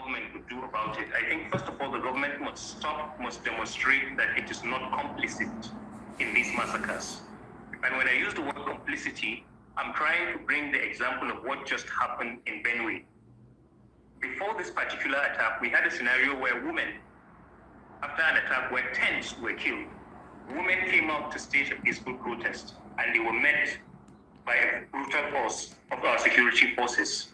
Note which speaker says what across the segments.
Speaker 1: government would do about it? I think, first of all, the government must demonstrate that it is not complicit in these massacres. And when I use the word complicity, I'm trying to bring the example of what just happened in Benue. Before this particular attack, we had a scenario where women, after an attack where tens were killed, women came out to stage a peaceful protest, and they were met by a brutal force of our security forces.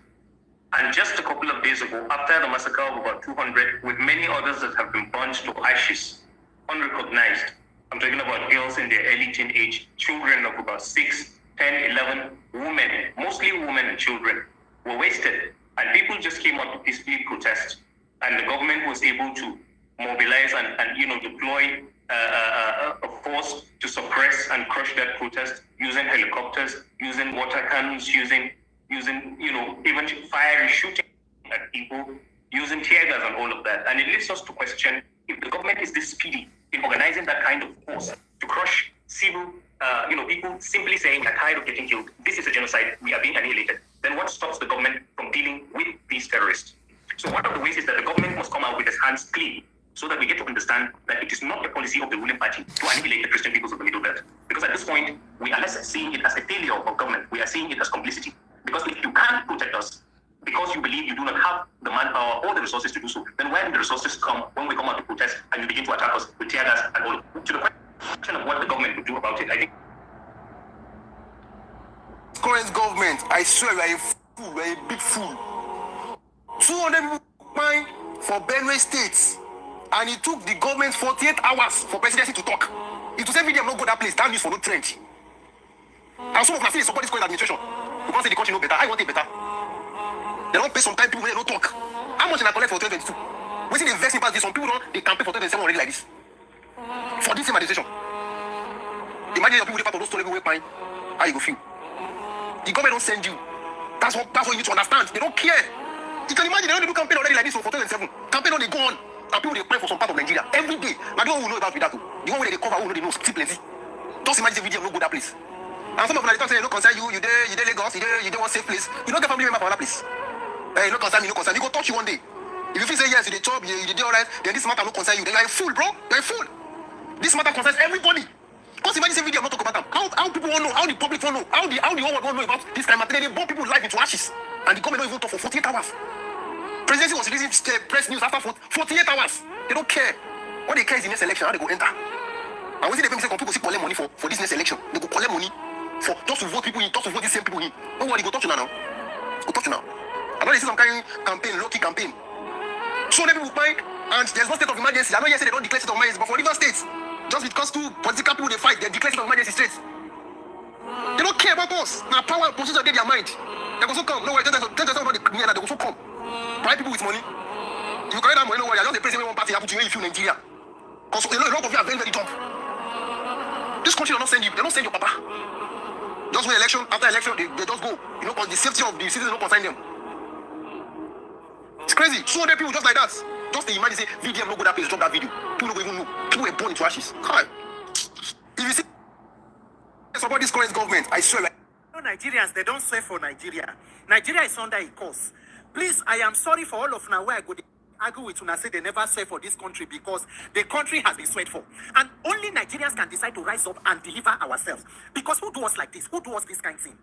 Speaker 1: And just a couple of days ago, after the massacre of about 200, with many others that have been burnt to ashes, unrecognized, I'm talking about girls in their early teen age, children of about 6, 10, 11, women, mostly women and children, were wasted. And people just came out to peacefully protest. And the government was able to mobilize and deploy a force to suppress and crush that protest using helicopters, using water cannons, using even fiery shooting at people, using tear gas and all of that. And it leads us to question if the government is this speedy in organizing that kind of force to crush civil, people simply saying, "I'm tired of getting killed. This is a genocide. We are being annihilated." Then what stops the government from dealing with these terrorists? So one of the ways is that the government must come out with its hands clean, so that we get to understand that it is not the policy of the ruling party to annihilate the Christian peoples of the Middle Belt. Because at this point, we are less seeing it as a failure of government. We are seeing it as complicity. Because if you can't protect us, because you believe you do not have the manpower or the resources to do so, then where do the resources come when we come out to protest and you begin to attack us with tear gas and all? To the question of what the government would do about it, I think.
Speaker 2: Current government, I swear, you are a fool, you are a big fool. 200 people fine for Benue State, and it took the government 48 hours for presidency to talk. It was every day I'm not go that place, that news for no trend. And some of my feelings support this current administration. Because say the country no better, I want it better. They don't pay some time people when they don't talk. How much can I collect for 2022? We see the vaccine pass this, some people don't, they campaign for 2027 already like this. For this same administration. Imagine your people they part of those stolen away pine. How you go feel? The government don't send you. That's what you need to understand. They don't care. You can imagine they don't do campaign already like this for 2007. Campaign on they go on. And people they pray for some part of Nigeria every day. Now the one who know about that too. The one where they cover who know they know still plenty. Just imagine the video no go that place. And some of them talk say they don't concern you, you dey Lagos, you dey one safe place. You don't get family member for that place. Hey, no concern me, no concern. You go touch you one day. If you feel say yes, you dey chop, you dey alright, then this matter no concern you. Then you are a fool, bro. You are a fool. This matter concerns everybody. Just imagine this video I'm not talking about them. How people won't know, how the public won't know, how the whole world won't know about this kind of matter. They burn people's life into ashes. And the government don't even talk for 48 hours. Presidency was releasing press news after 48 hours. They don't care. What they care is the next election, how they go enter. And we see the people say people collect money for this next election. They go collect money for just to vote people in, just to vote the same people in. Don't worry, go talk to you now. Go talk to you now. I know they see some kind of campaign, low-key campaign. So many people fight, and there's no state of emergency. I know yesterday they don't declare state of emergency, but for River States, just because two political people they fight, they declare state of emergency straight. They don't care about us. Now power and position they their mind. They go so come. No worry, just about the criminal, they go so come. Bribe people with money. If you carry that money, no worry. I just the president one party happen to you if you Nigeria. Because a lot of you are very, very dumb. This country will not send you. They don't send your papa. Just win election, after election, they just go. You know, because the safety of the citizens don't concern them. It's crazy. 200 people just like that. Just the imagine say, VDM no go that place, drop that video. People don't even know. People were born into ashes. Hi. If you see support this current government, I swear like
Speaker 3: Nigerians, they don't swear for Nigeria. Nigeria is under a curse. Please, I am sorry for all of now where I go argue with una say they never swear for this country because the country has been sweat for. And only Nigerians can decide to rise up and deliver ourselves. Because who do us like this? Who do us this kind of thing?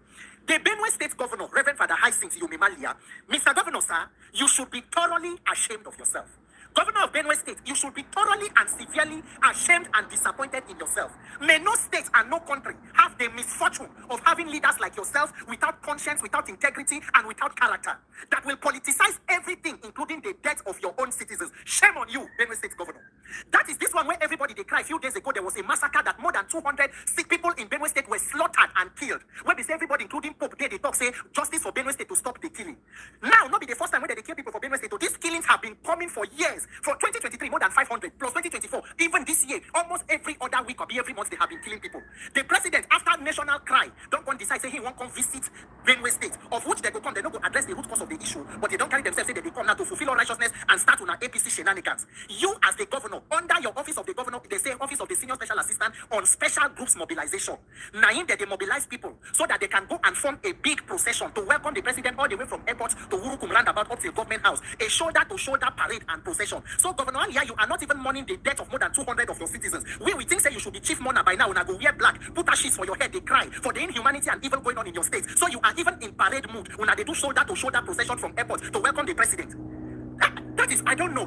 Speaker 3: The Benue State Governor, Reverend Father Hyacinth Yomimalia, Mr. Governor, sir, you should be thoroughly ashamed of yourself. Governor of Benue State, you should be thoroughly and severely ashamed and disappointed in yourself. May no state and no country have the misfortune of having leaders like yourself without conscience, without integrity, and without character that will politicize everything, including the death of your own citizens. Shame on you, Benue State Governor. That is this one where everybody they cry. A few days ago, there was a massacre that more than 200 sick people in Benue State were slaughtered and killed. Where they say everybody, including Pope, they talk, say justice for Benue State to stop the killing. Now, not be the first time when they kill people for Benue State. So these killings have been coming for years. For 2023, more than 500, plus 2024, even this year, almost every other week or every month, they have been killing people. The president, after national cry, don't go and decide, say he won't come visit Benue State, of which they go come, they don't go address the root cause of the issue, but they don't carry themselves, say they come now to fulfill all righteousness and start on an APC shenanigans. You, as the governor, under your office of the governor, they say office of the senior special assistant on on special groups mobilization. Naim they mobilize people so that they can go and form a big procession to welcome the president all the way from airport to Urukum roundabout up to the government house. A shoulder-to-shoulder parade and procession. So, Governor Alia, you are not even mourning the death of more than 200 of your citizens. We think say you should be chief mourner by now. When I go wear black, put a sheets for your head, they cry for the inhumanity and evil going on in your state. So you are even in parade mood when they do shoulder-to-shoulder procession from airport to welcome the president. That is, I don't know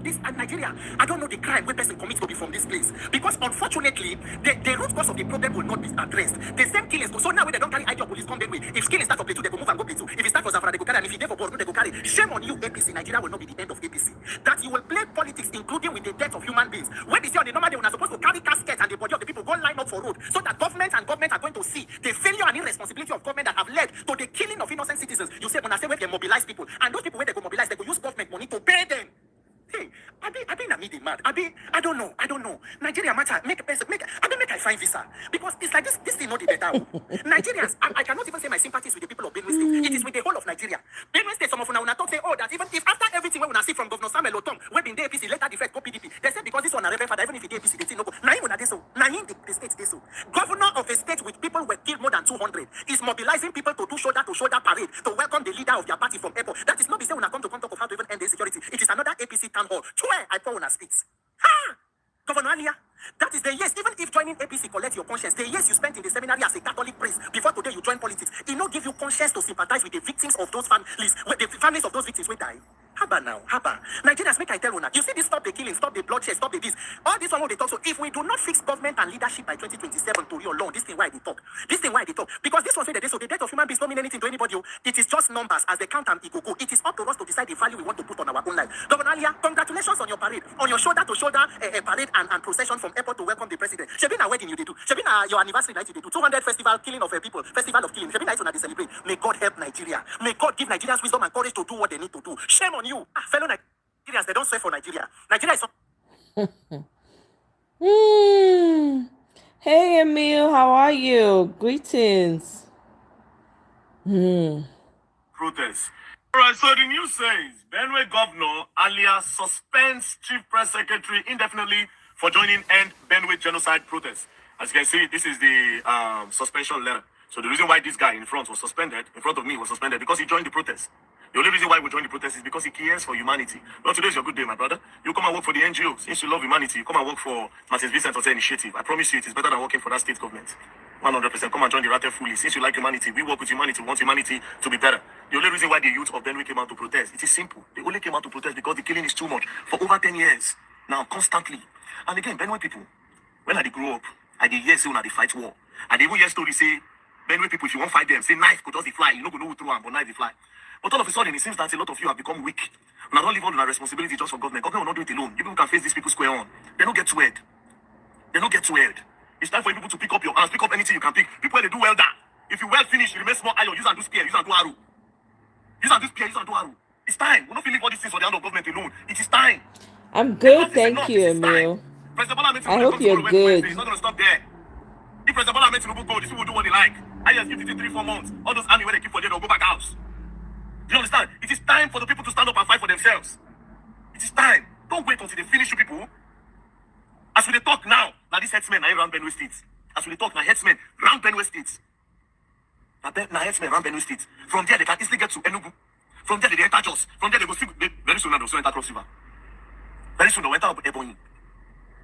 Speaker 3: this Nigeria. I don't know the crime where person commits to be from this place. Because unfortunately, the root cause of the problem will not be addressed. The same killings. So now when they don't carry ID police come Benue. If killing start for Plateau, they go move and go Plateau. If it start for Zafra, they go carry. And if it there for Borno, they go carry. Shame on you, APC. Nigeria will not be the end of APC. That you will play politics, including with the death of human beings. When they say on the normal day, we're not supposed to carry caskets and the body of the people go line up for road. So that government are going to see the failure and irresponsibility of government that have led to the killing of innocent citizens. You say when I say when they mobilize people, and those people when they go mobilize, they go use government money to pay them. Hey, I been mad. I don't know. Nigeria matter. Make I find visa because it's like this thing not the better. Nigerians, I cannot even say my sympathies with the people of Benue State. It is with the whole of Nigeria. Benue State, some of una talk say, oh, that even if after everything we wanna see from Governor Samuel Otom, we been the APC later defect go PDP. They say because this one a reverend father, even if the APC they no go. Now you they so. Now the state they so. Governor of a state with people were killed more than 200 is mobilizing people to do shoulder-to-shoulder parade to welcome the leader of their party from airport. That is not be say when I come to talk of how to even end the insecurity. It is another APC town hall. Swear I pour on a spit. Ha! Governor Alia, that is the years, even if joining APC collect your conscience, the years you spent in the seminary as a Catholic priest before today you join politics, it not give you conscience to sympathize with the victims of those families, with the families of those victims who die. Haba now, haba. Nigerians make I tell you now. You see this stop the killing, stop the bloodshed, stop the this. All this one what they talk. So if we do not fix government and leadership by 2027 to real law, this thing why they talk. Because this one say that so the death of human beings don't mean anything to anybody. It is just numbers as they count and it go. It is up to us to decide the value we want to put on our own life. Governor Alia, congratulations on your parade, on your shoulder-to-shoulder parade and procession from airport to welcome the president. Shebina wedding you did do. Shebina your anniversary night you did do. 200 festival killing of people, festival of killing. Shebina is on to celebrate. May God help Nigeria. May God give Nigerians wisdom and courage to do what they need to do. Shame on you, fellow Nigerians. They don't swear for Nigeria. Nigeria is.
Speaker 4: Hey Emil, how are you? Greetings.
Speaker 5: Protest. All right, so the news says Benue Governor alias suspends Chief Press Secretary indefinitely for joining End Benue Genocide protest. As you can see, this is the suspension letter. So the reason why this guy in front was suspended, in front of me was suspended, because he joined the protest. The only reason why we joined the protest is because he cares for humanity. Well, today's your good day, my brother. You come and work for the NGO. Since you love humanity, you come and work for Martin Vincent Hotel Initiative. I promise you, it is better than working for that state government. 100%. Come and join the Rate fully. Since you like humanity, we work with humanity. We want humanity to be better. The only reason why the youth of Benue came out to protest, it is simple. They only came out to protest because the killing is too much for over 10 years. Now, constantly. And again, Benue people, when I grew up, I did hear say when they fight war. I did even hear stories say, Benue people, if you won't fight them, say knife could just fly. You know who throw them, but knife they fly. But all of a sudden, it seems that a lot of you have become weak. Now, don't leave all the responsibility just for government. Government will not do it alone. You people can face these people square on. They don't get sweared. It's time for you people to pick up your hands, pick up anything you can pick. People when they do well done. If you well finish, you remain small iron. Use and do spear, use and do arrow. It's time. We're not feeling all these things for the hand of government alone. It is time.
Speaker 4: I'm good, thank you, Emil. I hope you're good.
Speaker 5: It's not going to stop there. If President Bola Ahmed Tinubu go, these people will do what they like. I just give it 3-4 months. All those army where they keep for there, they'll go back house. Do you understand? It is time for the people to stand up and fight for themselves. It is time. Don't wait until they finish you people. As we talk now these headsmen are around Benue State. As we talk now, headsmen around Benue State. Now headsmen around Benue State. From there, they can easily get to Enugu. From there, they enter Jos. From there, they go see. Very soon, they'll enter Cross River. Very soon, they'll enter Ebonyi.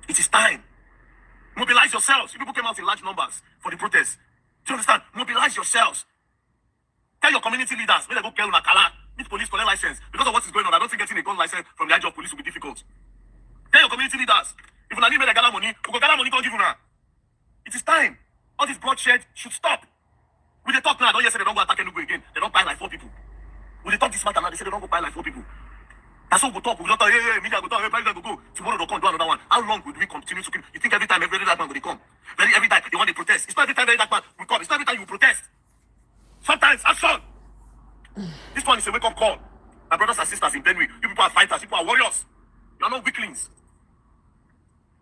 Speaker 5: It is time. Mobilize yourselves. You people came out in large numbers for the protest. Do you understand? Mobilize yourselves. Tell your community leaders, when they go get Nakala, need police collect license. Because of what is going on, I don't think getting a gun license from the edge of police will be difficult. Tell your community leaders, if you need to gather money, we go gather money, don't give you now. It is time. All this bloodshed should stop. We they talk now, don't you say they don't go attack Enugu again. They don't buy like 4 people. We they talk this matter now, they say they don't go buy like 4 people. That's what we talk. We don't talk, hey, media go talk, hey, president go. Tomorrow they'll come do another one. How long would we continue to keep? You think every time every that man will come? Every time they want to protest. It's not every time that man will come. It's not every time you protest. Sometimes action. This one is a wake-up call. My brothers and sisters in Benue, you people are fighters, you people are warriors. You are not weaklings.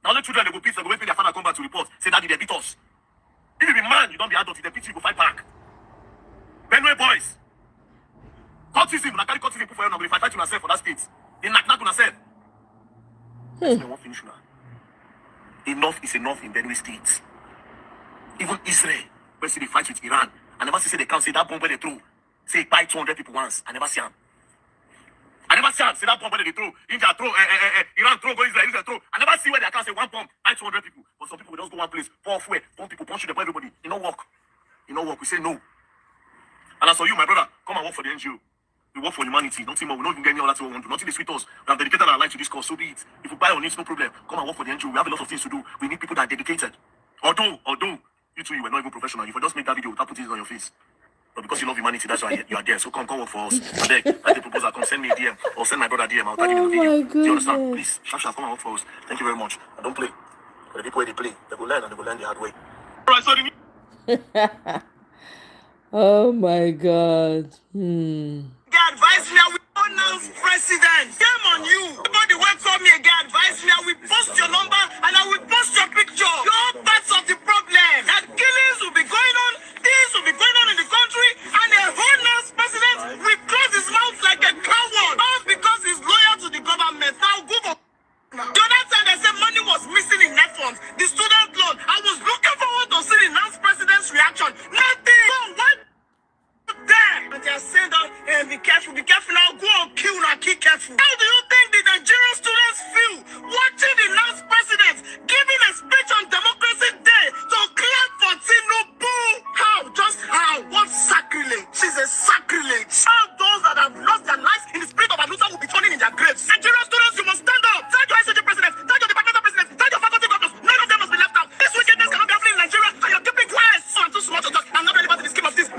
Speaker 5: Now the children, they go beat, they go wait for their father come back to report. Say, daddy, they beat us. If you be man, you don't be adult, if they beat you, you go fight back. Benue boys. Cultism, I carry cultism for you, I'm going to fight yourself for that state. They knock on yourself. They won't finish now. Enough is enough in Benue State. Even Israel, when they fight with Iran, I never see they can't say that bomb where they throw. Say buy 200 people once. I never see them. I never see them say that bomb where they throw. India throw, Iran throw, go Israel throw. I never see where they can't say one bomb, buy 200 people. But some people will just go one place, pour fuel, bomb people, punch them, everybody. It don't work. It don't work. We say no. And as for you, my brother, come and work for the NGO. We work for humanity. Nothing more. We don't even get any other thing we want to do. Nothing is with us. We have dedicated our life to this cause. So be it. If you buy on it, no problem. Come and work for the NGO. We have a lot of things to do. We need people that are dedicated. Although you two, you were not even professional. If you just make that video without putting it on your face. But because you love humanity, that's why you are there. So come work for us. I beg. Like the proposal, come send me a DM or send my brother a DM. I'll tag him in the video. Do you understand? Please, Shasha, come and work for us. Thank you very much. I don't play. But the people where they play, they will learn and they will learn the hard way. All right, so
Speaker 4: Oh my God.
Speaker 3: They advise me, I will announce president. Shame on you. Everybody welcome me again. Advise me, I will post your number and I will post your picture. You're all parts of the problem. That killings will be going on, things will be going on in the country, and a whole nose president will close his mouth like a coward. All because he's loyal to the government. Now go for the other time they said money was missing in net funds. The student loan. I was looking forward to see the next president's reaction. Nothing. So what? There. And they are saying that be careful now, go and kill now, keep careful. How do you think the Nigerian students feel watching the last president giving a speech on Democracy Day to clap for Tinubu? How? Just how? What sacrilege? She's a sacrilege. All those that have lost their lives in the spirit of Abacha will be turning in their graves. Nigerian students, you must stand up. Thank your ICJ president, thank your departmental president, thank your faculty governors. None of them must be left out. This wickedness cannot be happening in Nigeria, and you're keeping quiet. I'm too small to talk. I'm not relevant to the scheme of this.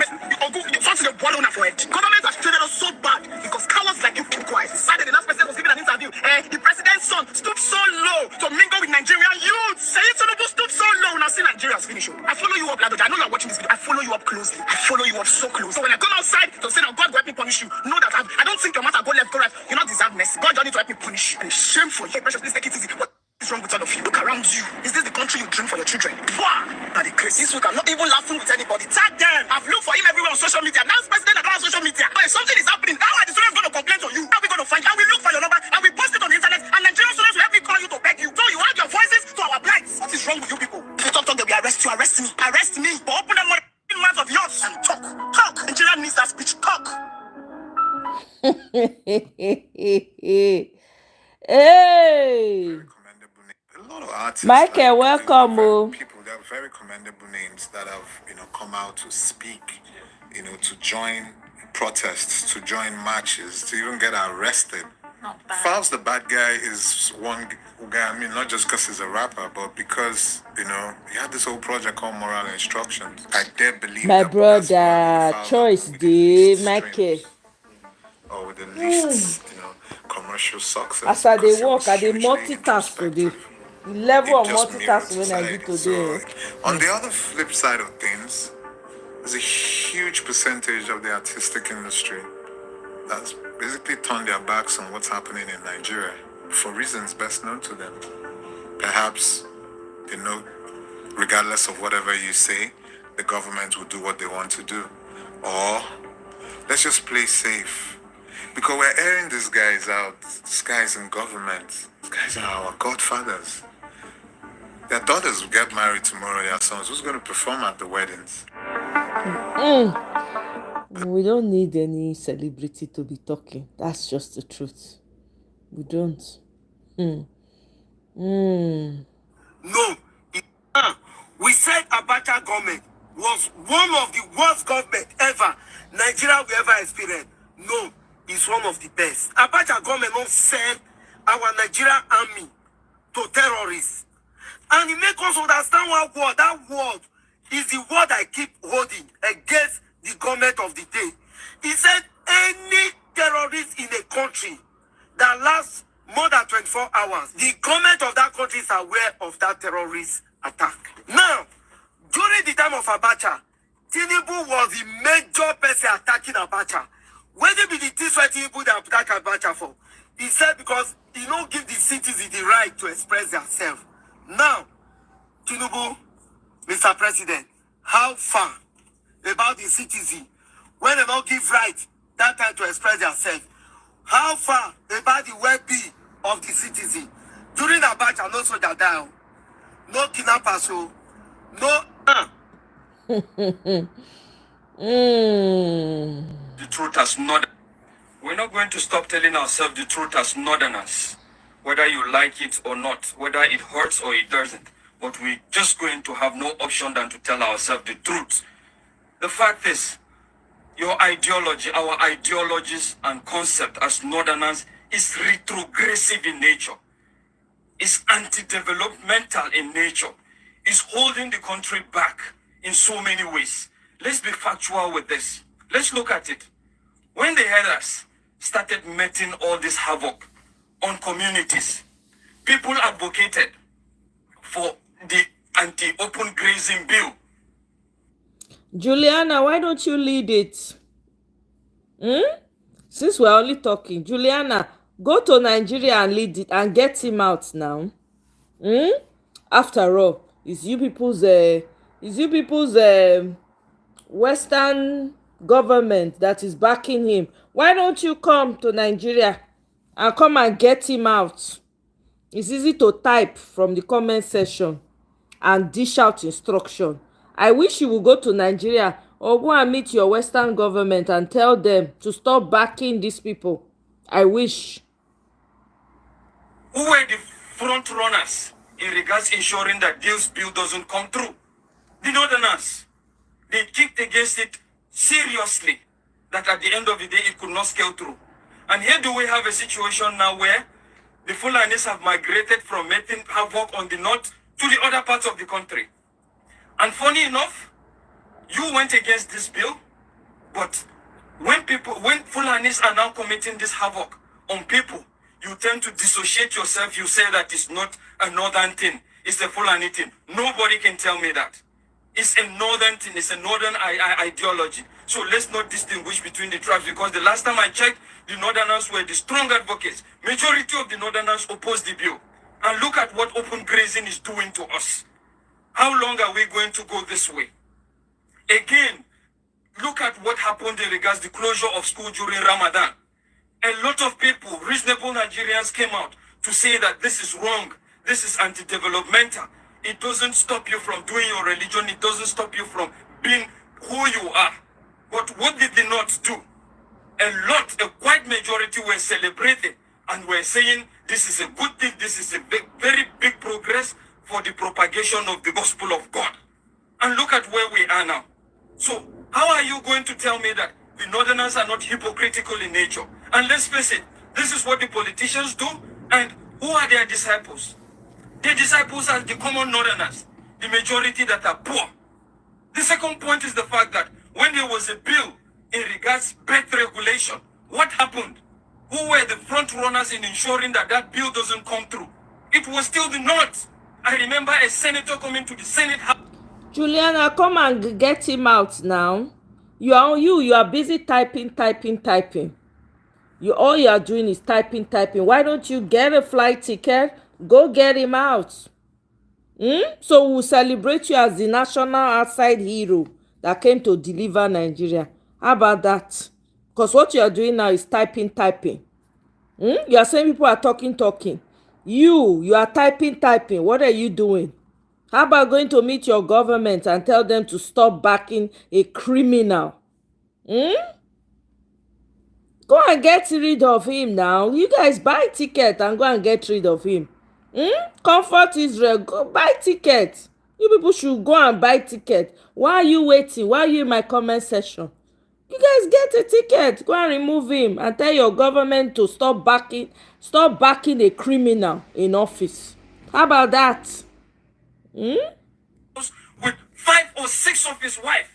Speaker 3: Government has treated us so bad because cowards like you keep quiet. Decided the last president was giving an interview. The president's son stooped so low to mingle with Nigerian youth. Saying Tinubu stooped so low. Now see Nigerians finish. I follow you up, Ladoja. I know you're watching this video. I follow you up closely. I follow you up so close. So when I come outside to say that God will help me punish you, know that I don't think your matter go left, go right. You not deserve mercy. God don't need to help me punish you. And it's shameful. Hey, precious, please take it easy. What is wrong with all of you? Look around you. Is this the country you dream for your children? Wow! By the grace. This week I'm not even laughing with anybody. Tag them. I've looked for him everywhere on social media. Now president on social media. But if something is happening, how are the students going to complain to you? How are we going to find you? How we look for your number and we post it on the internet and Nigerian students will help me call you to beg you. So you add your voices to our plights. What is wrong with you people? If you talk, they will arrest you. Arrest me. Arrest me. But open that mouth of yours and talk. Talk. Nigeria needs that speech. Talk.
Speaker 4: Hey.
Speaker 6: A lot of artists,
Speaker 4: Michael, welcome.
Speaker 6: People, they are very commendable names that have, come out to speak, to join protests, to join marches, to even get arrested. Falz, the bad guy, is one guy. I mean, not just because he's a rapper, but because he had this whole project called Moral Instructions. I dare believe
Speaker 4: My
Speaker 6: that
Speaker 4: brother, choice, the Michael.
Speaker 6: Or with the least, commercial success.
Speaker 4: As I
Speaker 6: because
Speaker 4: they
Speaker 6: it
Speaker 4: work,
Speaker 6: was
Speaker 4: I they
Speaker 6: hugely
Speaker 4: multitask today.
Speaker 6: introspective.
Speaker 4: The level of
Speaker 6: It just mirrored
Speaker 4: multitasking when I do
Speaker 6: society.
Speaker 4: today.
Speaker 6: So, on the other flip side of things, there's a huge percentage of the artistic industry that's basically turned their backs on what's happening in Nigeria for reasons best known to them. Perhaps, regardless of whatever you say, the government will do what they want to do. Or, let's just play safe. Because we're airing these guys out. These guys in government. These guys are our godfathers. Their daughters will get married tomorrow, their sons. Who's going to perform at the weddings?
Speaker 4: We don't need any celebrity to be talking. That's just the truth. We don't.
Speaker 3: No. We said Abacha government was one of the worst government ever Nigeria will ever experience. No, it's one of the best. Abacha government don't send our Nigerian army to terrorists. And it makes us understand one word. That word is the word I keep holding against the government of the day. He said any terrorist in a country that lasts more than 24 hours, the government of that country is aware of that terrorist attack. Now, during the time of Abacha, Tinubu was the major person attacking Abacha. When they be the things where Tinubu they attack Abacha for? He said because he don't give the citizens the right to express themselves. Now, Tinubu, Mr. President, how far about the citizen when they don't give right that time to express themselves? How far about the well-being of the citizen? During Abacha, no soldier die.
Speaker 2: No kidnappers, so no.
Speaker 7: The truth as northerners. We're not going to stop telling ourselves the truth as northerners, whether you like it or not, whether it hurts or it doesn't. But we're just going to have no option than to tell ourselves the truth. The fact is, your ideology, our ideologies and concept as northerners is retrogressive in nature. It's anti-developmental in nature. It's holding the country back in so many ways. Let's be factual with this. Let's look at it. When the headers started making all this havoc on communities, people advocated for the anti-open grazing bill.
Speaker 4: Juliana, why don't you lead it? Since we're only talking, Juliana, go to Nigeria and lead it and get him out now. After all, it's you people's Western government that is backing him. Why don't you come to Nigeria and come and get him out? It's easy to type from the comment section and dish out instruction. I wish you would go to Nigeria or go and meet your Western government and tell them to stop backing these people. I wish.
Speaker 7: Who were the front runners in regards ensuring that this bill doesn't come through? The northerners. They kicked against it seriously, that at the end of the day it could not scale through. And here do we have a situation now where the Fulanis have migrated from making havoc on the north to the other parts of the country. And funny enough, you went against this bill, but when Fulanis are now committing this havoc on people, you tend to dissociate yourself. You say that it's not a northern thing, it's a Fulani thing. Nobody can tell me that. It's a northern thing, it's a northern ideology. So let's not distinguish between the tribes, because the last time I checked, the northerners were the strong advocates. Majority of the northerners opposed the bill. And look at what open grazing is doing to us. How long are we going to go this way? Again, look at what happened in regards to the closure of school during Ramadan. A lot of people, reasonable Nigerians, came out to say that this is wrong, this is anti-developmental. It doesn't stop you from doing your religion, it doesn't stop you from being who you are. But what did they not do? A quite majority were celebrating and were saying this is a good thing, this is a very big progress for the propagation of the gospel of God. And look at where we are now. So how are you going to tell me that the northerners are not hypocritical in nature? And let's face it, this is what the politicians do. And who are their disciples? Their disciples are the common northerners, the majority that are poor. The second point is the fact that when there was a bill in regards birth regulation, what happened? Who were the front runners in ensuring that that bill doesn't come through? It was still the North. I remember a senator coming to the Senate House.
Speaker 4: Juliana, come and get him out now. You are busy typing. All you are doing is typing. Why don't you get a flight ticket? Go get him out. So we'll celebrate you as the national outside hero that came to deliver Nigeria. How about that? Because what you are doing now is typing. You are saying people are talking. You are typing. What are you doing? How about going to meet your government and tell them to stop backing a criminal? Go and get rid of him now. You guys buy ticket and go and get rid of him. Comfort Israel, go buy ticket. You people should go and buy ticket. Why are you waiting? Why are you in my comment section? You guys get a ticket. Go and remove him and tell your government to stop backing a criminal in office. How about that?
Speaker 7: With 5 or 6 of his wife,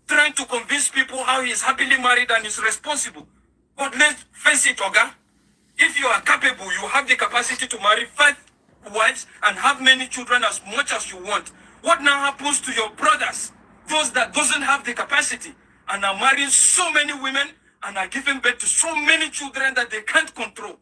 Speaker 7: trying to convince people how he is happily married and is responsible. But let's face it, Oga. If you are capable, you have the capacity to marry 5 wives and have many children as much as you want. What now happens to your brothers, those that doesn't have the capacity and are marrying so many women and are giving birth to so many children that they can't control?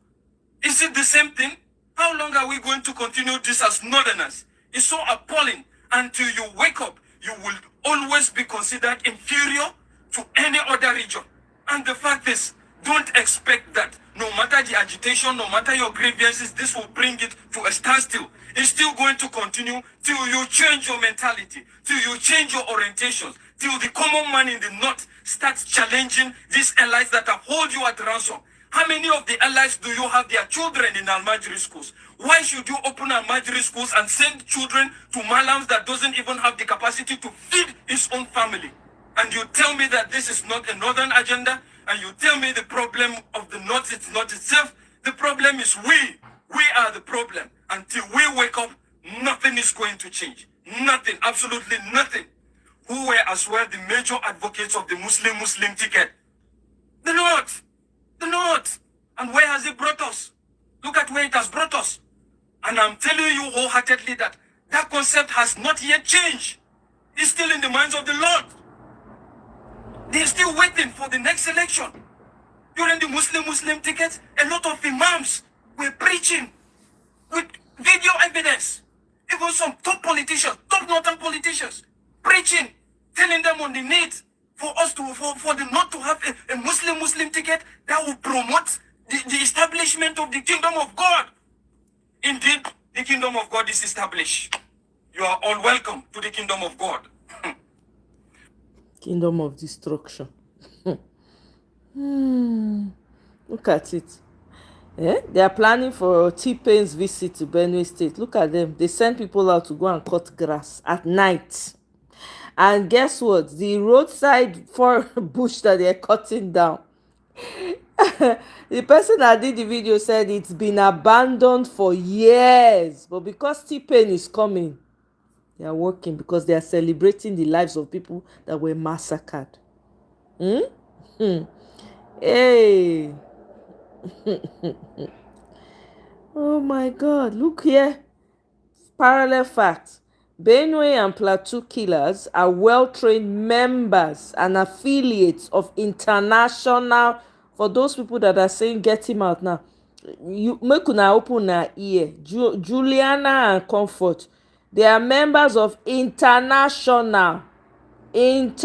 Speaker 7: Is it the same thing? How long are we going to continue this as northerners? It's so appalling. Until you wake up, you will always be considered inferior to any other region. And the fact is, don't expect that No matter the agitation, no matter your grievances, this will bring it to a standstill. It's still going to continue till you change your mentality, till you change your orientations, till the common man in the north starts challenging these allies that have hold you at ransom. How many of the allies do you have their children in Almajiri schools? Why should you open Almajiri schools and send children to Malams that doesn't even have the capacity to feed his own family? And you tell me that this is not a northern agenda, and you tell me the problem of the north is not itself. The problem is we. We are the problem. Until we wake up, nothing is going to change. Nothing, absolutely nothing. Who were as well the major advocates of the Muslim ticket? The north. The north. And where has it brought us? Look at where it has brought us. And I'm telling you wholeheartedly that that concept has not yet changed. It's still in the minds of the Lord. They're still waiting for the next election. During the Muslim tickets, a lot of imams were preaching with video evidence. Even some top politicians, top northern politicians, preaching, telling them on the need for us to, for the North to have a Muslim ticket that will promote the establishment of the kingdom of God. Indeed, the kingdom of God is established. You are all welcome to the kingdom of God.
Speaker 4: Kingdom of destruction. Look at it. They are planning for Tpain's visit to Benue State. Look at them. They send people out to go and cut grass at night. And guess what? The roadside for bush that they're cutting down. The person that did the video said it's been abandoned for years. But because Tpain is coming, they are working because they are celebrating the lives of people that were massacred. Hey. Oh my God. Look here. Parallel facts. Benue and Plateau killers are well-trained members and affiliates of international. For those people that are saying get him out now, you make una open una ear. Juliana and Comfort, they are members of international. Did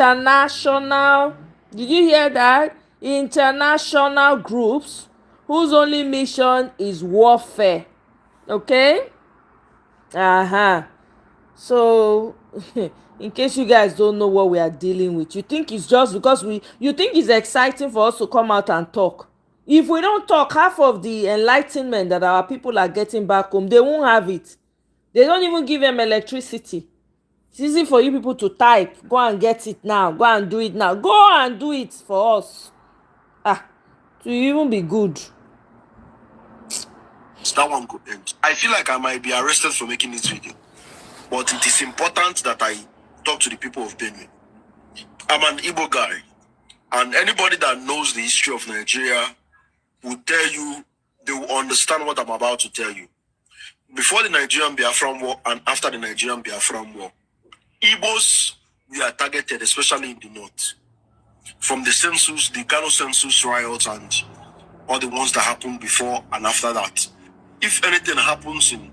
Speaker 4: you hear that? International groups whose only mission is warfare. Okay? So in case you guys don't know what we are dealing with, you think it's just because you think it's exciting for us to come out and talk. If we don't talk, half of the enlightenment that our people are getting back home, they won't have it. They don't even give them electricity. It's easy for you people to type, go and get it now, go and do it now. Go and do it for us. To even be good.
Speaker 5: That one could end. I feel like I might be arrested for making this video, but it is important that I talk to the people of Benue. I'm an Igbo guy, and anybody that knows the history of Nigeria will tell you, they will understand what I'm about to tell you. Before the Nigerian Biafran War and after the Nigerian Biafran War, Igbos were targeted, especially in the north. From the census, the Ghana census riots, and all the ones that happened before and after that. If anything happens in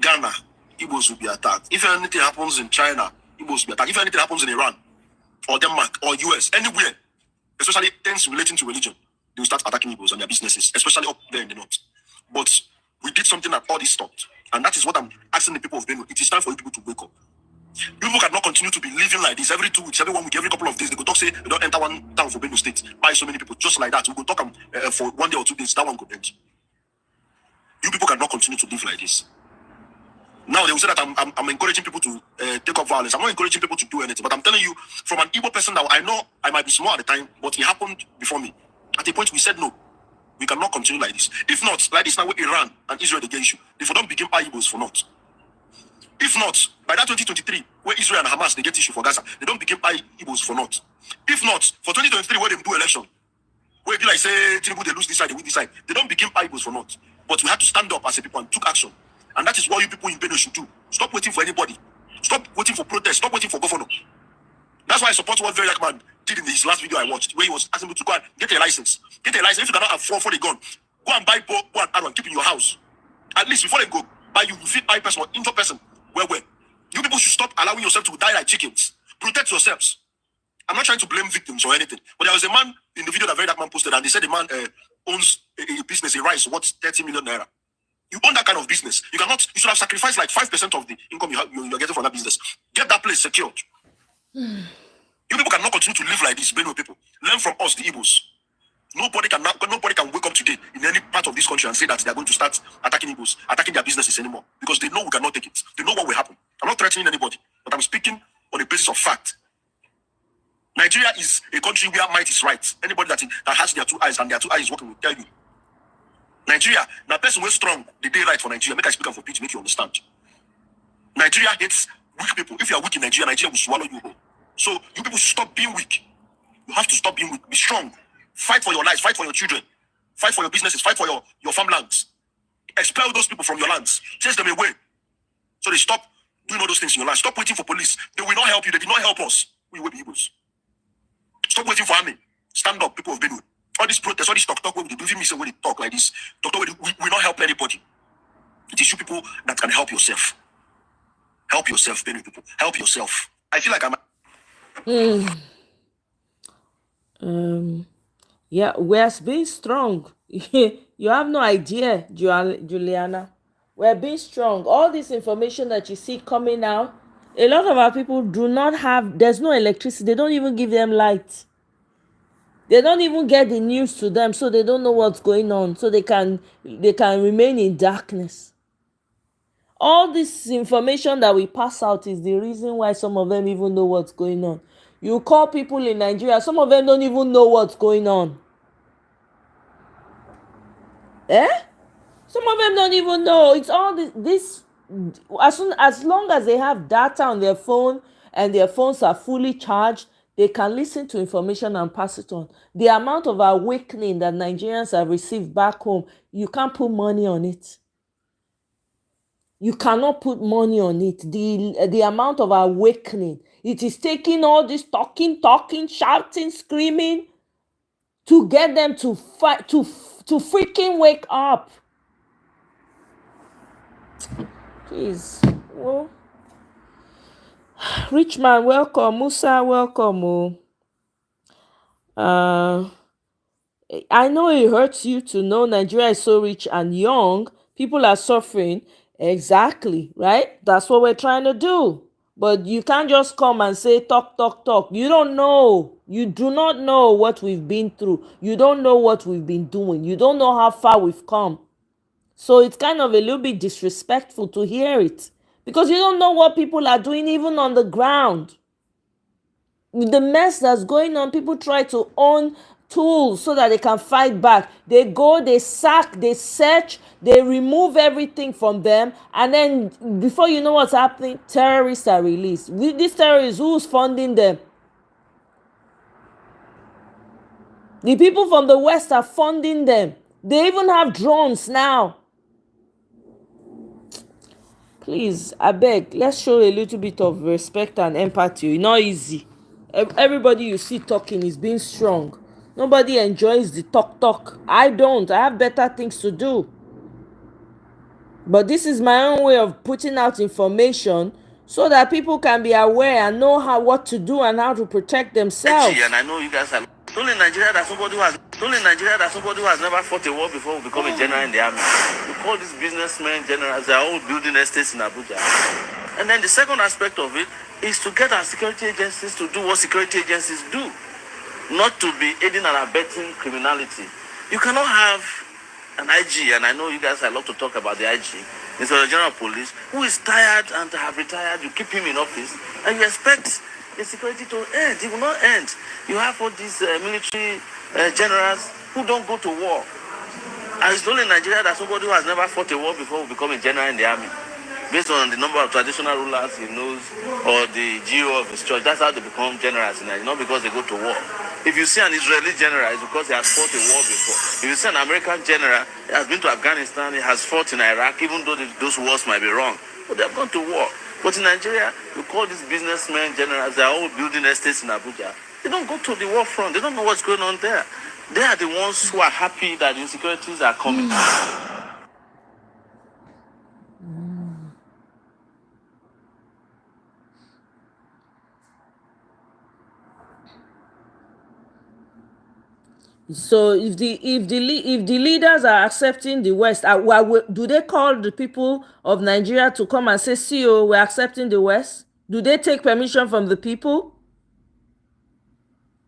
Speaker 5: Ghana, Igbos will be attacked. If anything happens in China, Igbos will be attacked. If anything happens in Iran, or Denmark, or US, anywhere, especially things relating to religion, they will start attacking Igbos and their businesses, especially up there in the north. But we did something that all this stopped. And that is what I'm asking the people of Benue. It is time for you people to wake up. People cannot continue to be living like this every 2 weeks, every 1 week, every couple of days. They go talk, say they don't enter one town for Benue State, buy so many people, just like that. We go talk for 1 day or 2 days, that one could end. You people cannot continue to live like this. Now they will say that I'm encouraging people to take up violence. I'm not encouraging people to do anything, but I'm telling you, from an Igbo person that I know I might be small at the time, but it happened before me. At a point we said no, we cannot continue like this. If not, like this now with Iran and Israel against you, if we don't begin Igbos for not. If not, by that 2023, where Israel and Hamas they get issue for Gaza, they don't begin Igbos for not. If not, for 2023, where they do election, where it be like say Tinubu they lose this side, they win this side, they don't begin Igbos for not. But we had to stand up as a people and took action. And that is what you people in Benue should do. Stop waiting for anybody. Stop waiting for protest. Stop waiting for governor. That's why I support what Very Man did in his last video I watched, where he was asking people to go and get a license. Get a license. If you cannot afford for the gun, go and buy bow and arrow and keep in your house. At least before they go buy you, fit buy person or injure person. Well. You people should stop allowing yourself to die like chickens. Protect yourselves. I'm not trying to blame victims or anything, but there was a man in the video that Very Man posted, and they said the man owns a business, a rice worth 30 million naira. You own that kind of business. You should have sacrificed like 5% of the income you're getting from that business. Get that place secured. You people cannot continue to live like this, Benue people. Learn from us, the Igbos. Nobody can wake up today in any part of this country and say that they are going to start attacking Igbos, attacking their businesses anymore. Because they know we cannot take it. They know what will happen. I'm not threatening anybody, but I'm speaking on the basis of fact. Nigeria is a country where might is right. Anybody that has their two eyes and their two eyes working will tell you. Nigeria, now person who is strong, the day right for Nigeria. Make I speak for pitch, make you understand. Nigeria hates weak people. If you are weak in Nigeria, Nigeria will swallow you whole. So you people should stop being weak. You have to stop being weak. Be strong. Fight for your lives. Fight for your children. Fight for your businesses. Fight for your farmlands. Expel those people from your lands. Chase them away. So they stop doing all those things in your land. Stop waiting for police. They will not help you. They did not help us. We will be Igbos. Stop waiting for army. Stand up, people of Benue. All these protests, all this talk, when they do me say when they talk like this, we will not help anybody. It is you people that can help yourself. Help yourself, Benue people. Help yourself. I feel like I'm.
Speaker 4: Yeah, we're being strong. You have no idea, Juliana. We're being strong. All this information that you see coming out, a lot of our people do not have, there's no electricity. They don't even give them light. They don't even get the news to them, so they don't know what's going on. So they can remain in darkness. All this information that we pass out is the reason why some of them even know what's going on. You call people in Nigeria, some of them don't even know what's going on. Some of them don't even know. It's all this as long as they have data on their phone and their phones are fully charged, they can listen to information and pass it on. The amount of awakening that Nigerians have received back home, you can't put money on it. You cannot put money on it. The amount of awakening. It is taking all this talking, shouting, screaming to get them to fight, to freaking wake up. Please. Oh. Rich man, welcome. Musa, welcome. I know it hurts you to know Nigeria is so rich and young. People are suffering. Exactly, right? That's what we're trying to do. But you can't just come and say, talk. You don't know. You do not know what we've been through. You don't know what we've been doing. You don't know how far we've come. So it's kind of a little bit disrespectful to hear it. Because you don't know what people are doing even on the ground. With the mess that's going on, people try to own tools so that they can fight back. They go, they sack, they search, they remove everything from them, and then before you know what's happening, terrorists are released. With these terrorists, who's funding them? The people from the West are funding them. They even have drones now. Please, I beg, let's show a little bit of respect and empathy. It's not easy. Everybody you see talking is being strong. Nobody enjoys the talk. I don't. I have better things to do. But this is my own way of putting out information so that people can be aware and know what to do and how to protect themselves.
Speaker 5: And I know you guys are. It's only in Nigeria that somebody who has never fought a war before will become a general in the army. We call these businessmen generals. They are all building estates in Abuja. And then the second aspect of it is to get our security agencies to do what security agencies do, not to be aiding and abetting criminality. You cannot have an IG, and I know you guys love to talk about the IG, Inspector General of Police, who is tired and have retired. You keep him in office, and you expect the security to end. It will not end. You have all these military generals who don't go to war. And it's only in Nigeria that somebody who has never fought a war before will become a general in the army. Based on the number of traditional rulers he knows or the GO of his church, that's how they become generals in Nigeria, not because they go to war. If you see an Israeli general, it's because he has fought a war before. If you see an American general, he has been to Afghanistan, he has fought in Iraq, even though those wars might be wrong. But they have gone to war. But in Nigeria, you call these businessmen generals, they are all building estates in Abuja. They don't go to the war front. They don't know what's going on there. They are the ones who are happy that the insecurities are coming.
Speaker 4: So if the leaders are accepting the West, do they call the people of Nigeria to come and say, "See, oh, we're accepting the West"? Do they take permission from the people?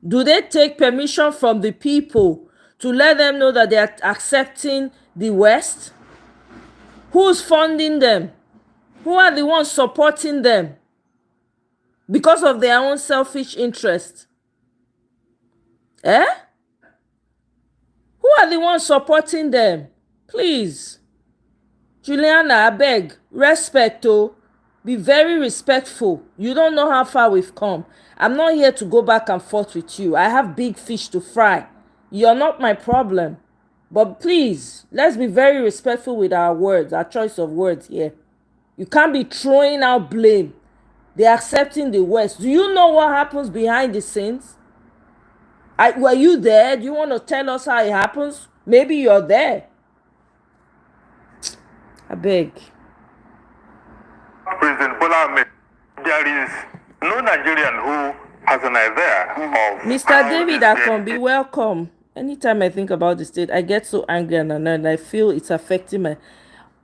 Speaker 4: Do they take permission from the people to let them know that they are accepting the West? Who's funding them? Who are the ones supporting them? Because of their own selfish interest. Eh? Who are the ones supporting them? Please. Juliana, I beg, respect, oh. Be very respectful. You don't know how far we've come. I'm not here to go back and forth with you. I have big fish to fry. You're not my problem. But please, let's be very respectful with our words, our choice of words here. You can't be throwing out blame. They're accepting the West. Do you know what happens behind the scenes? Were you there? Do you want to tell us how it happens? Maybe you're there. I beg.
Speaker 5: President Bola Ahmed, there is no Nigerian who has an idea of
Speaker 4: Mr. David Akombi, welcome. Anytime I think about the state, I get so angry and annoyed. I feel it's affecting my...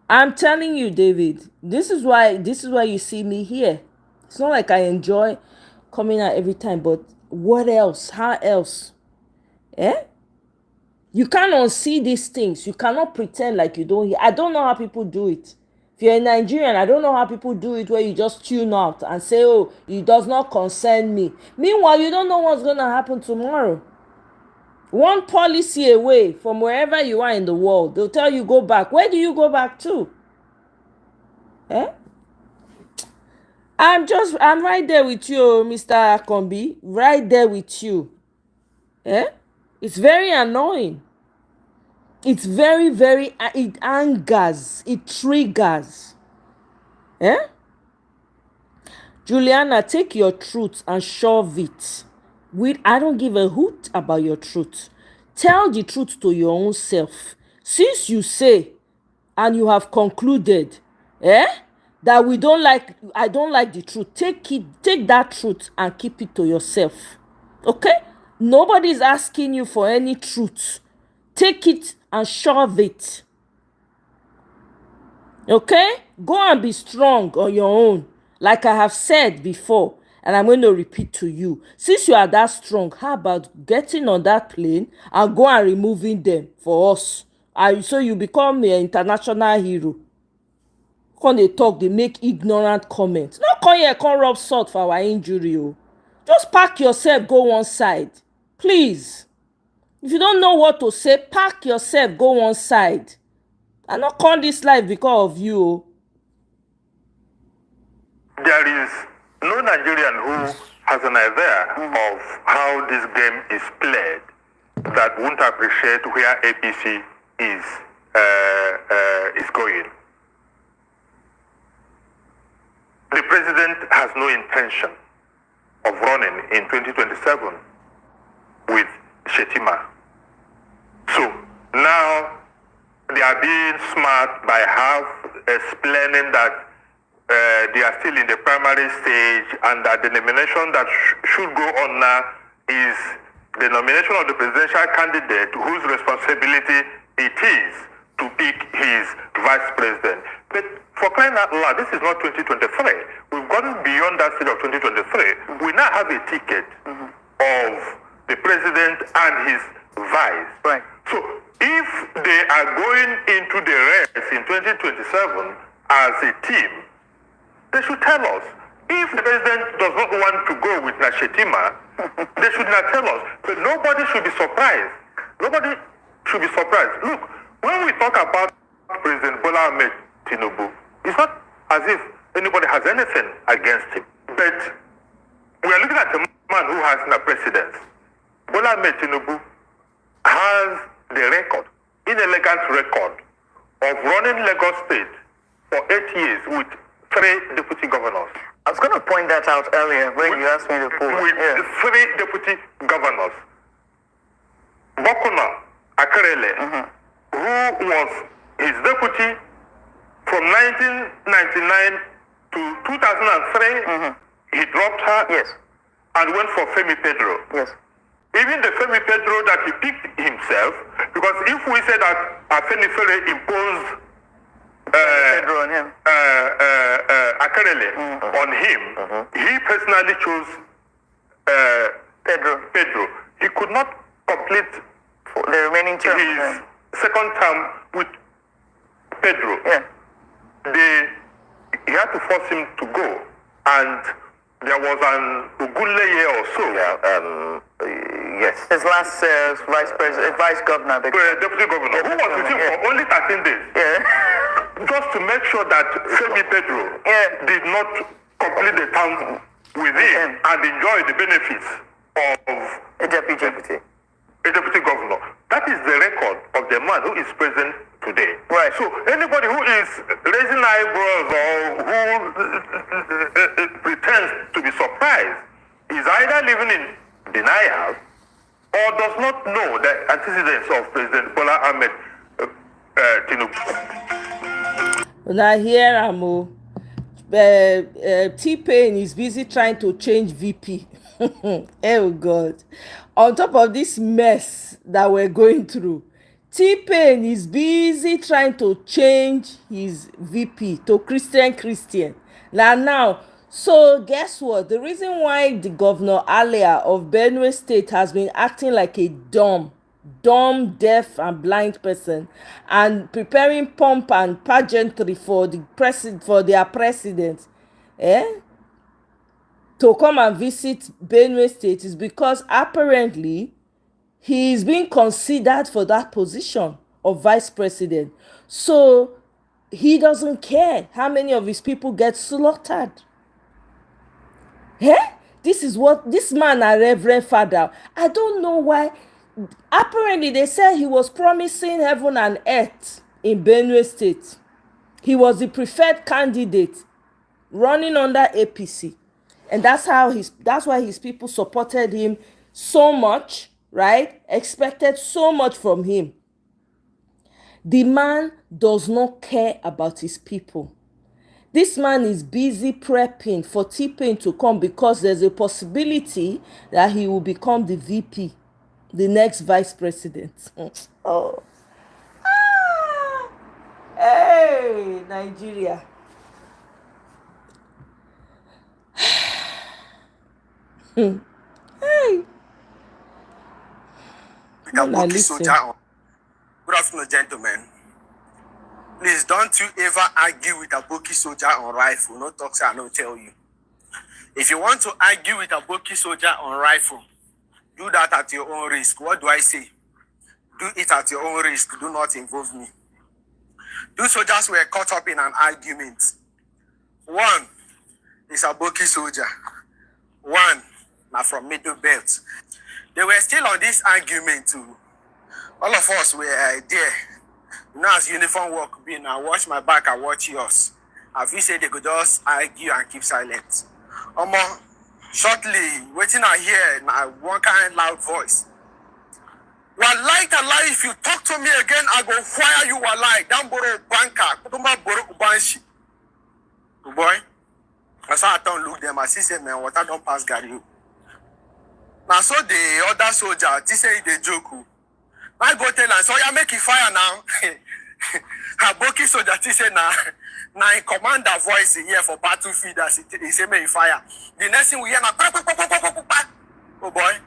Speaker 4: I'm telling you, David, this is why you see me here. It's not like I enjoy coming out every time, but what else? How else? Eh? You can't unsee these things. You cannot pretend like you don't hear. I don't know how people do it. If you're a Nigerian, I don't know how people do it where you just tune out and say, oh, it does not concern me. Meanwhile, you don't know what's going to happen tomorrow. One policy away from wherever you are in the world, they'll tell you go back. Where do you go back to? Eh? I'm right there with you, Mr. Akombi. Right there with you. Eh? It's very annoying. It's very, it angers, it triggers. Eh? Juliana, take your truth and shove it. I don't give a hoot about your truth. Tell the truth to your own self. Since you say, and you have concluded, that I don't like the truth, take that truth and keep it to yourself. Okay? Nobody's asking you for any truth. Take it and shove it. Okay? Go and be strong on your own. Like I have said before, and I'm going to repeat to you. Since you are that strong, how about getting on that plane and go and removing them for us? So you become an international hero. When they talk, they make ignorant comments. Not come here, come rub salt for our injury. Oh. Just pack yourself, go one side. Please. If you don't know what to say, pack yourself, go one side. I not call this life because of you.
Speaker 5: there is no Nigerian who has an idea of how this game is played that won't appreciate where APC is going. The president has no intention of running in 2027 with Shettima. So now they are being smart by half explaining that they are still in the primary stage and that the nomination that should go on now is the nomination of the presidential candidate whose responsibility it is to pick his vice president. But for crying out loud, this is not 2023. We've gotten beyond that stage of 2023. We now have a ticket of the president and his vice. Right. So if they are going into the race in 2027 as a team, they should tell us. If the president does not want to go with Shettima, they should not tell us. But nobody should be surprised. Nobody should be surprised. Look, when we talk about President Bola Ahmed Tinubu, it's not as if anybody has anything against him. But we are looking at a man who has the presidency. Bola Ahmed Tinubu has the record, inelegant record, of running Lagos State for 8 years with 3 deputy governors.
Speaker 8: I was going to point that out earlier when you asked me to pull.
Speaker 5: With 3 deputy governors. Bokuna Akarele, who was his deputy from 1999 to 2003, he dropped her and went for Femi Pedro.
Speaker 8: Yes.
Speaker 9: Even the Femi Pedro that he picked himself, because if we say that Afenifere imposed
Speaker 8: Pedro on him.
Speaker 9: Akerele on him, he personally chose Pedro. He could not complete
Speaker 8: For the remaining term.
Speaker 9: his second term with Pedro.
Speaker 8: Yeah.
Speaker 9: He had to force him to go, and there was an Ogunleye or so.
Speaker 8: Yes. His last vice governor.
Speaker 9: Deputy governor, who was with him for only 13 days.
Speaker 8: Yeah.
Speaker 9: Just to make sure that Femi Pedro did not complete the term with him and enjoy the benefits of
Speaker 8: A deputy.
Speaker 9: a deputy governor. That is the record of the man who is present today.
Speaker 8: Right.
Speaker 9: So anybody who is raising eyebrows or who pretends to be surprised is either living in denial or does not know the antecedents of President Bola Ahmed Tinubu.
Speaker 4: Now here I'm Tpain is busy trying to change VP. Oh God. On top of this mess that we're going through, Tpain is busy trying to change his VP to Christian. Now, so guess what? The reason why the governor Alia of Benue State has been acting like a dumb, deaf and blind person and preparing pomp and pageantry for their president, to come and visit Benue State is because apparently he is being considered for that position of vice president. So he doesn't care how many of his people get slaughtered. This is what this man, a reverend father. I don't know why. Apparently they said he was promising heaven and earth in Benue State. He was the preferred candidate running under APC. And that's why his people supported him so much, right? Expected so much from him. The man does not care about his people. This man is busy prepping for Tpain to come because there's a possibility that he will become the VP, the next vice president. Oh. Hey, Nigeria. Hey.
Speaker 5: Good afternoon, gentlemen. Please don't you ever argue with a Boki soldier on rifle. No talk, I don't tell you. If you want to argue with a Boki soldier on rifle, do that at your own risk. What do I say? Do it at your own risk. Do not involve me. Two soldiers were caught up in an argument. One is a Boki soldier. One now from Middle Belt. They were still on this argument too. All of us were there. You know, as uniform work being, I watch my back, I watch yours. Have you said they could just argue and keep silent? Shortly, waiting I hear now one kind of loud voice. Wallahi, if you talk to me again, I go fire you wallahi. Don't borrow banker, don't borrow ubanshi. Boy, I saw I don't look them. I see say man, water don't pass Gary. Now so the other soldier, they say they joke. I go tell her, so you make it fire now. Her Boki soldier, they say now in commander voice here for battlefield as he say make fire. The next thing we hear now, oh boy,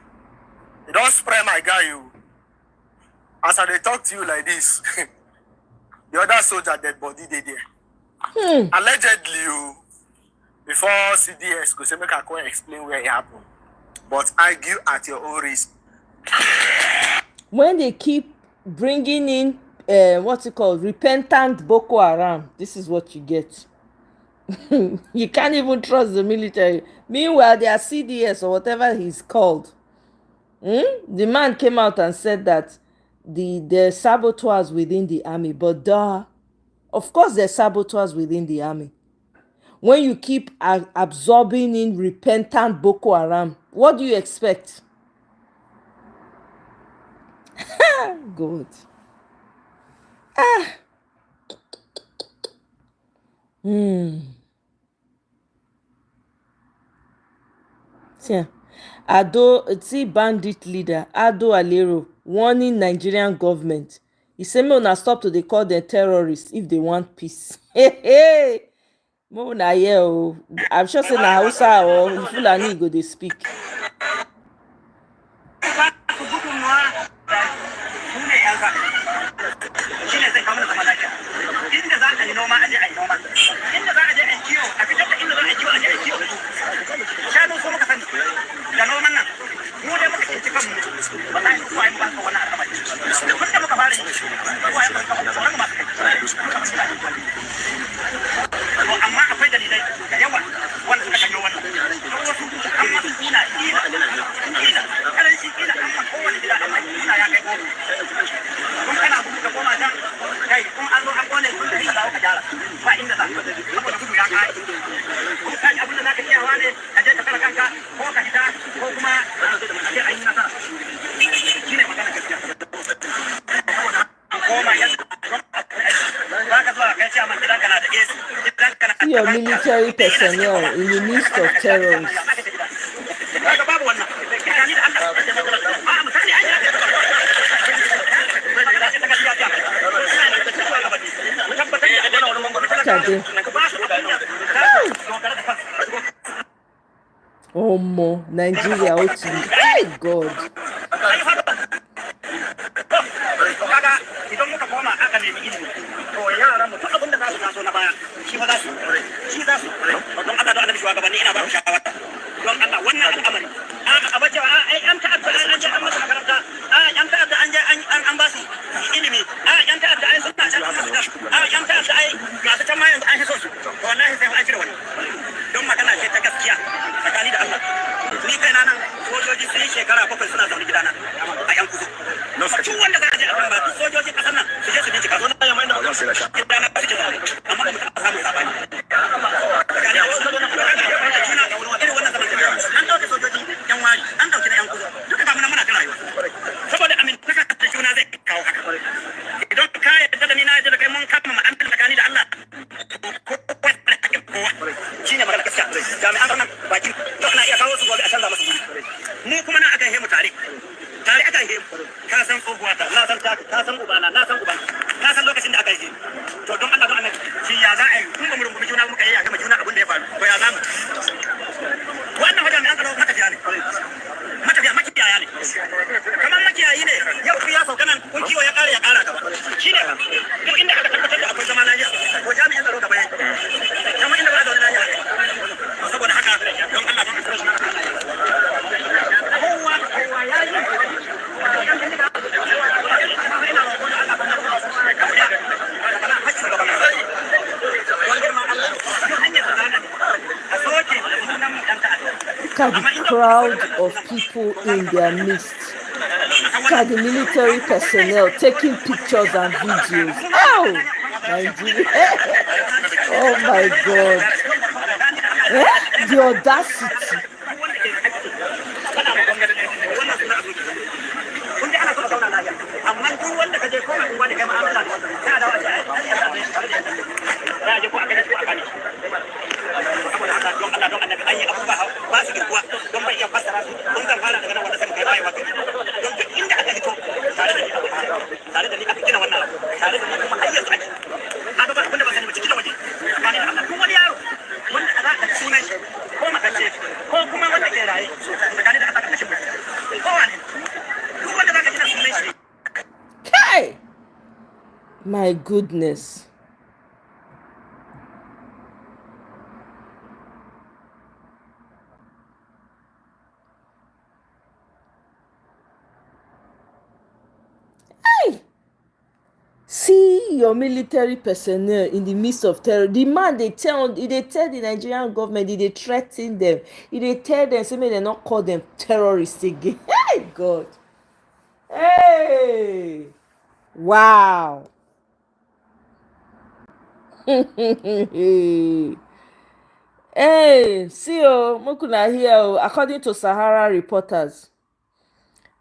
Speaker 5: you don't spray my guy you. As I talk to you like this, the other soldier dead body they there. Allegedly, you before CDS, because make I can't explain where it happened. But argue at your own risk.
Speaker 4: When they keep bringing in repentant Boko Haram, this is what you get. You can't even trust the military. Meanwhile, they are CDS or whatever he's called. The man came out and said that the saboteurs within the army, but of course there's saboteurs within the army. When you keep absorbing in repentant Boko Haram, what do you expect? Good. Yeah. See bandit leader Ado Alero warning Nigerian government. He say make una stop to dey call them terrorists if they want peace. Make una hear o. I'm sure say na Hausa or Fulani go dey speak. See your military personnel in the midst of terrorists. Look at them. Omo, Nigeria, hey God. Look at the crowd of people in their midst. Look at the military personnel taking pictures and videos. Oh, Nigeria. Oh my God. The audacity. Hey! My goodness. Hey! See your military personnel in the midst of terror. The man they tell the Nigerian government, they threaten them. They tell them, say may they not call them terrorists again. Hey God. Hey! Wow. Hey, see Mukuna here. According to Sahara reporters,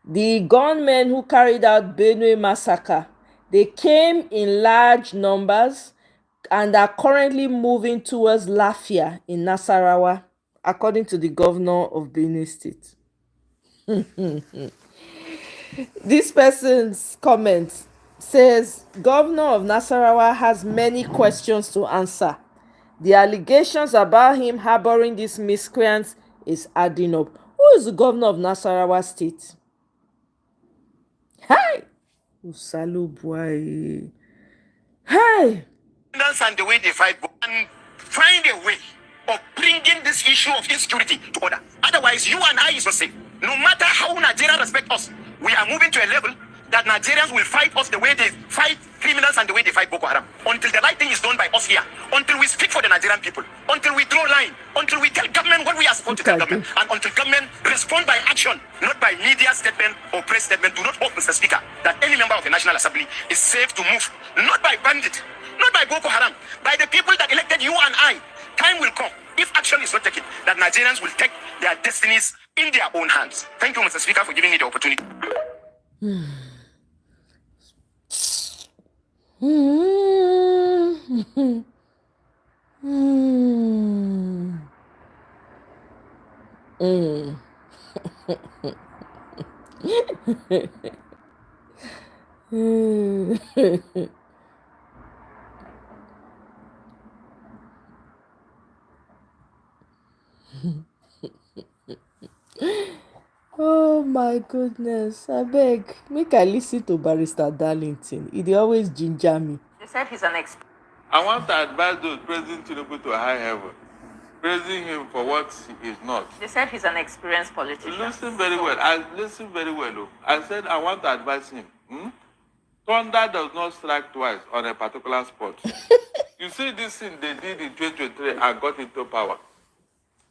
Speaker 4: the gunmen who carried out Benue massacre, they came in large numbers and are currently moving towards Lafia in Nasarawa, according to the governor of Benue State. This person's comment says Governor of Nasarawa has many questions to answer. The allegations about him harboring these miscreants is adding up. Who is the governor of Nasarawa State? Hey! Usalu Buai. Hey!
Speaker 5: And the way they fight and find a way of bringing this issue of insecurity to order. Otherwise, you and I is the same. No matter how Nigeria respect us, we are moving to a level that Nigerians will fight us the way they fight criminals and the way they fight Boko Haram. Until the right thing is done by us here. Until we speak for the Nigerian people. Until we draw line. Until we tell government what we are supposed to tell government. And until government respond by action, not by media statement or press statement. Do not hope, Mr. Speaker, that any member of the National Assembly is safe to move. Not by bandit. Not by Boko Haram, by the people that elected you and I. Time will come, if action is not taken, that Nigerians will take their destinies in their own hands. Thank you, Mr. Speaker, for giving me the opportunity.
Speaker 4: Oh my goodness, abeg make I listen to Barrister Darlington. He dey always ginger me.
Speaker 10: They said he's an expert.
Speaker 11: I want to advise those praising Tinubu to a high heaven, praising him for what he is not.
Speaker 10: They said he's an experienced politician.
Speaker 11: Listen very well. I said I want to advise him. Thunder does not strike twice on a particular spot. You see this thing they did in 2023 and got into power.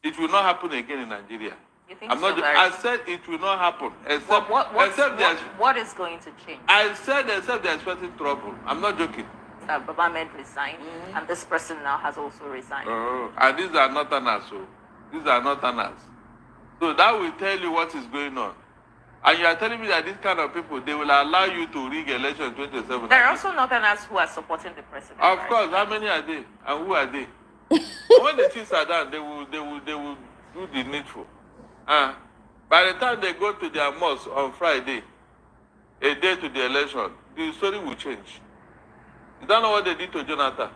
Speaker 11: It will not happen again in Nigeria.
Speaker 10: You think
Speaker 11: I said it will not happen. Except,
Speaker 10: what is going to change?
Speaker 11: I said except they're expecting trouble. I'm not joking.
Speaker 10: That Baba resigned, and this person now has also resigned.
Speaker 11: Oh, and these are not Northerners. So these are not Northerners. So that will tell you what is going on. And you are telling me that these kind of people, they will allow you to rig election 27.
Speaker 10: There are also Northerners who are supporting the president.
Speaker 11: Of course, how many are they? And who are they? When the things are done, they will do the needful. By the time they go to their mosque on Friday, a day to the election, the story will change. You don't know what they did to Jonathan.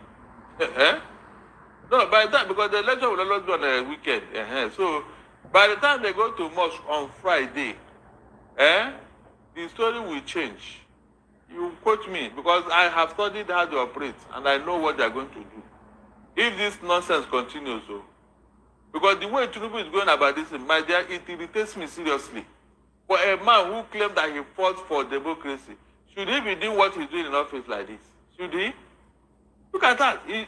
Speaker 11: No, by that, because the election will always be on a weekend. So, by the time they go to mosque on Friday, the story will change. You quote me, because I have studied how they operate, and I know what they are going to do. If this nonsense continues, because the way Tinubu is going about this, my dear, it irritates me seriously. For a man who claimed that he fought for democracy, should he be doing what he's doing in office like this? Should he? Look at that. He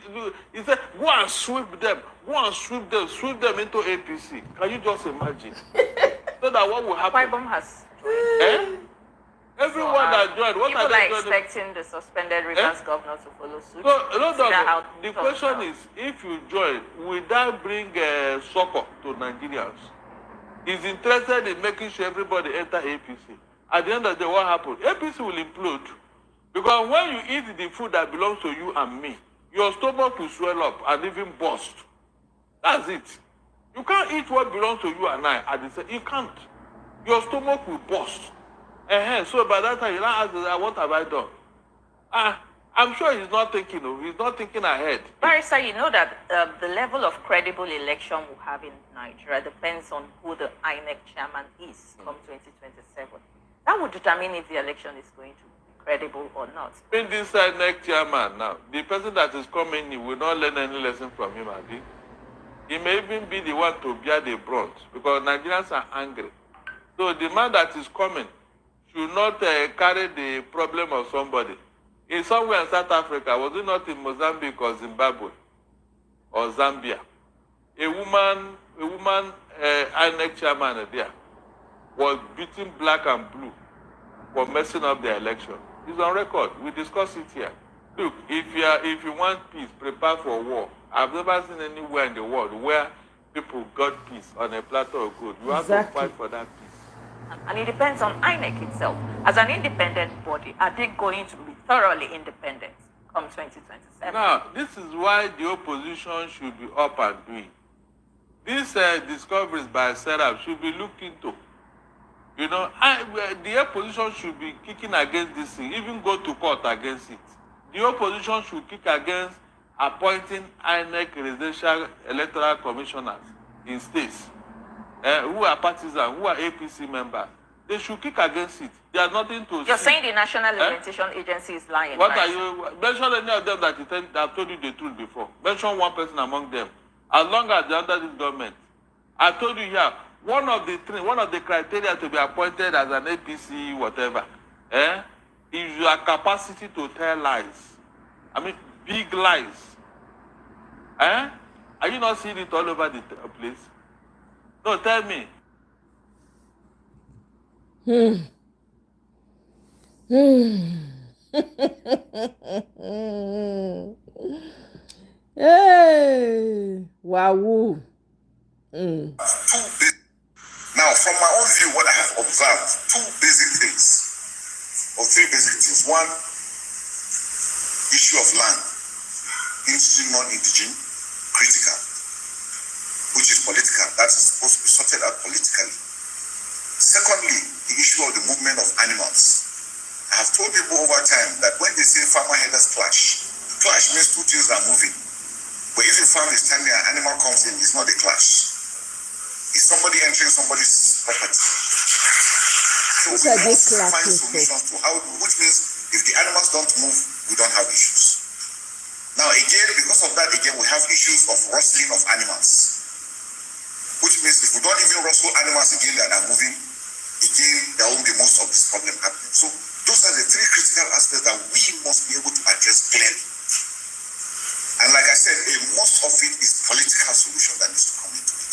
Speaker 11: said, go and sweep them into APC. Can you just imagine? So that what will happen?
Speaker 10: Akwa Ibom has
Speaker 11: Everyone that joined, what
Speaker 10: people
Speaker 11: are they
Speaker 10: are expecting the suspended Rivers governor to follow suit.
Speaker 11: So, the question is, if you join, will that bring succor to Nigerians? He's interested in making sure everybody enter APC. At the end of the day, what happened? APC will implode. Because when you eat the food that belongs to you and me, your stomach will swell up and even burst. That's it. You can't eat what belongs to you and I at the same. You can't. Your stomach will burst. So by that time, you now ask, what have I done? I'm sure he's not thinking. He's not thinking ahead.
Speaker 10: Barrister, you know that the level of credible election we'll have in Nigeria depends on who the INEC chairman is come 2027. That would determine if the election is going to be credible or not.
Speaker 11: In this INEC chairman now, the person that is coming in will not learn any lesson from him, Adi. He may even be the one to bear the brunt because Nigerians are angry. So the man that is coming should not carry the problem of somebody. In somewhere in South Africa, was it not in Mozambique or Zimbabwe or Zambia? A woman, INEC chairman there was beating black and blue for messing up the election. It's on record. We discuss it here. Look, if you want peace, prepare for war. I've never seen anywhere in the world where people got peace on a platter of gold. You have to fight for that peace.
Speaker 10: And it depends on INEC itself. As an independent body, are they going to be thoroughly independent come 2027?
Speaker 11: Now, this is why the opposition should be up and doing. These discoveries by Serap should be looked into. You know, the opposition should be kicking against this thing, even go to court against it. The opposition should kick against appointing INEC residential electoral commissioners in states who are partisan, who are APC members. They should kick against it. They are nothing to
Speaker 10: You're saying the National Implementation Agency is lying,
Speaker 11: What
Speaker 10: right?
Speaker 11: are you, mention any of them that you think that have told you the truth before. Mention one person among them. As long as they're under this government. I told you here, one of the criteria to be appointed as an APC, whatever, is your capacity to tell lies. I mean, big lies. Are you not seeing it all over the place? No, tell me.
Speaker 4: Hey, wow.
Speaker 6: Now, from my own view, what I have observed, two basic things, or three basic things. One, issue of land, indigenous, non-indigenous, critical, which is political. That is supposed to be sorted out politically. Secondly, the issue of the movement of animals. I have told people over time that when they say farmer headers clash means two things are moving. But if a farm is standing and an animal comes in, it's not a clash. It's somebody entering somebody's property. So we must find solutions to how, which means if the animals don't move, we don't have issues. Now again, because of that, again, we have issues of rustling of animals. Which means if we don't even rustle animals again that are moving, again, there won't be most of this problem happening. So those are the three critical aspects that we must be able to address clearly. And like I said, most of it is political solution that needs to come into it.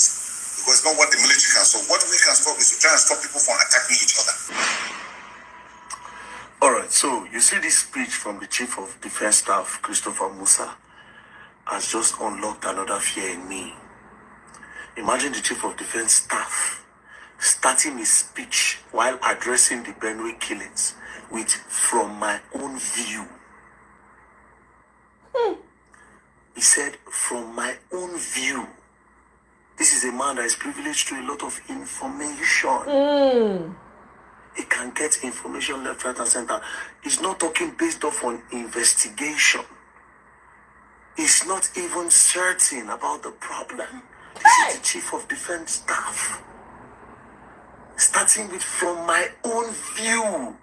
Speaker 6: Because it's not what the military can solve. What we can stop is to try and stop people from attacking each other.
Speaker 5: All right, so you see this speech from the Chief of Defense Staff, Christopher Musa, has just unlocked another fear in me. Imagine the Chief of Defense Staff starting his speech while addressing the Benue killings with "from my own view." He said, "From my own view." This is a man that is privileged to a lot of information. He can get information left, right, and center. He's not talking based off on investigation. He's not even certain about the problem. This is the Chief of Defense Staff. Starting with "from my own view."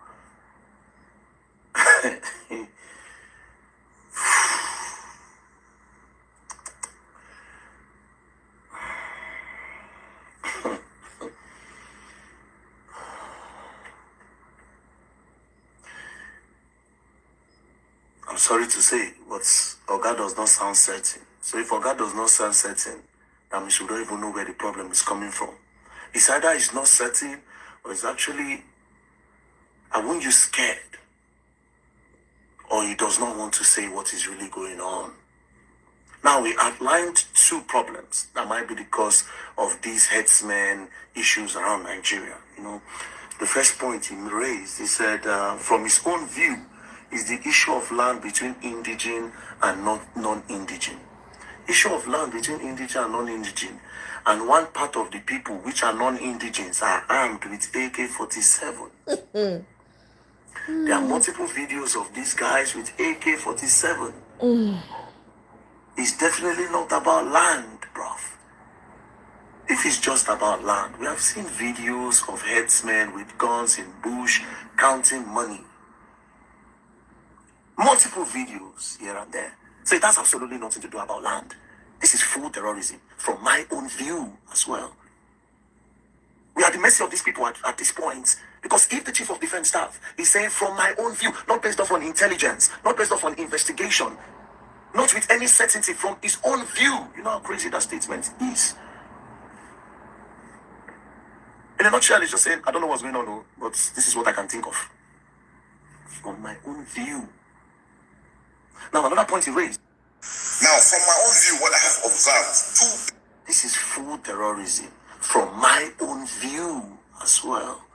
Speaker 5: I'm sorry to say, but Oga does not sound certain. So if Oga does not sound certain, that means we don't even know where the problem is coming from. It's either he's not certain, or it's actually, I won't use scared, or he does not want to say what is really going on. Now, we outlined two problems that might be the cause of these headsmen issues around Nigeria. You know, the first point he raised, he said, from his own view, is the issue of land between indigenous and non-indigenous. Issue of land between indigenous and non-indigenous. And one part of the people which are non-indigenous are armed with AK-47. There are multiple videos of these guys with AK-47. It's definitely not about land, bruv. If it's just about land, we have seen videos of headsmen with guns in bush counting money. Multiple videos here and there. So it has absolutely nothing to do about land. This is full terrorism from my own view as well. We are at the mercy of these people at this point. Because if the Chief of Defense Staff is saying "from my own view," not based off on intelligence, not based off on investigation, not with any certainty, from his own view, you know how crazy that statement is. In a nutshell, he's just saying, I don't know what's going on, but this is what I can think of. From my own view. Now, another point he raised.
Speaker 6: Now, from my own view, what I have observed,
Speaker 5: this is full terrorism from my own view as well.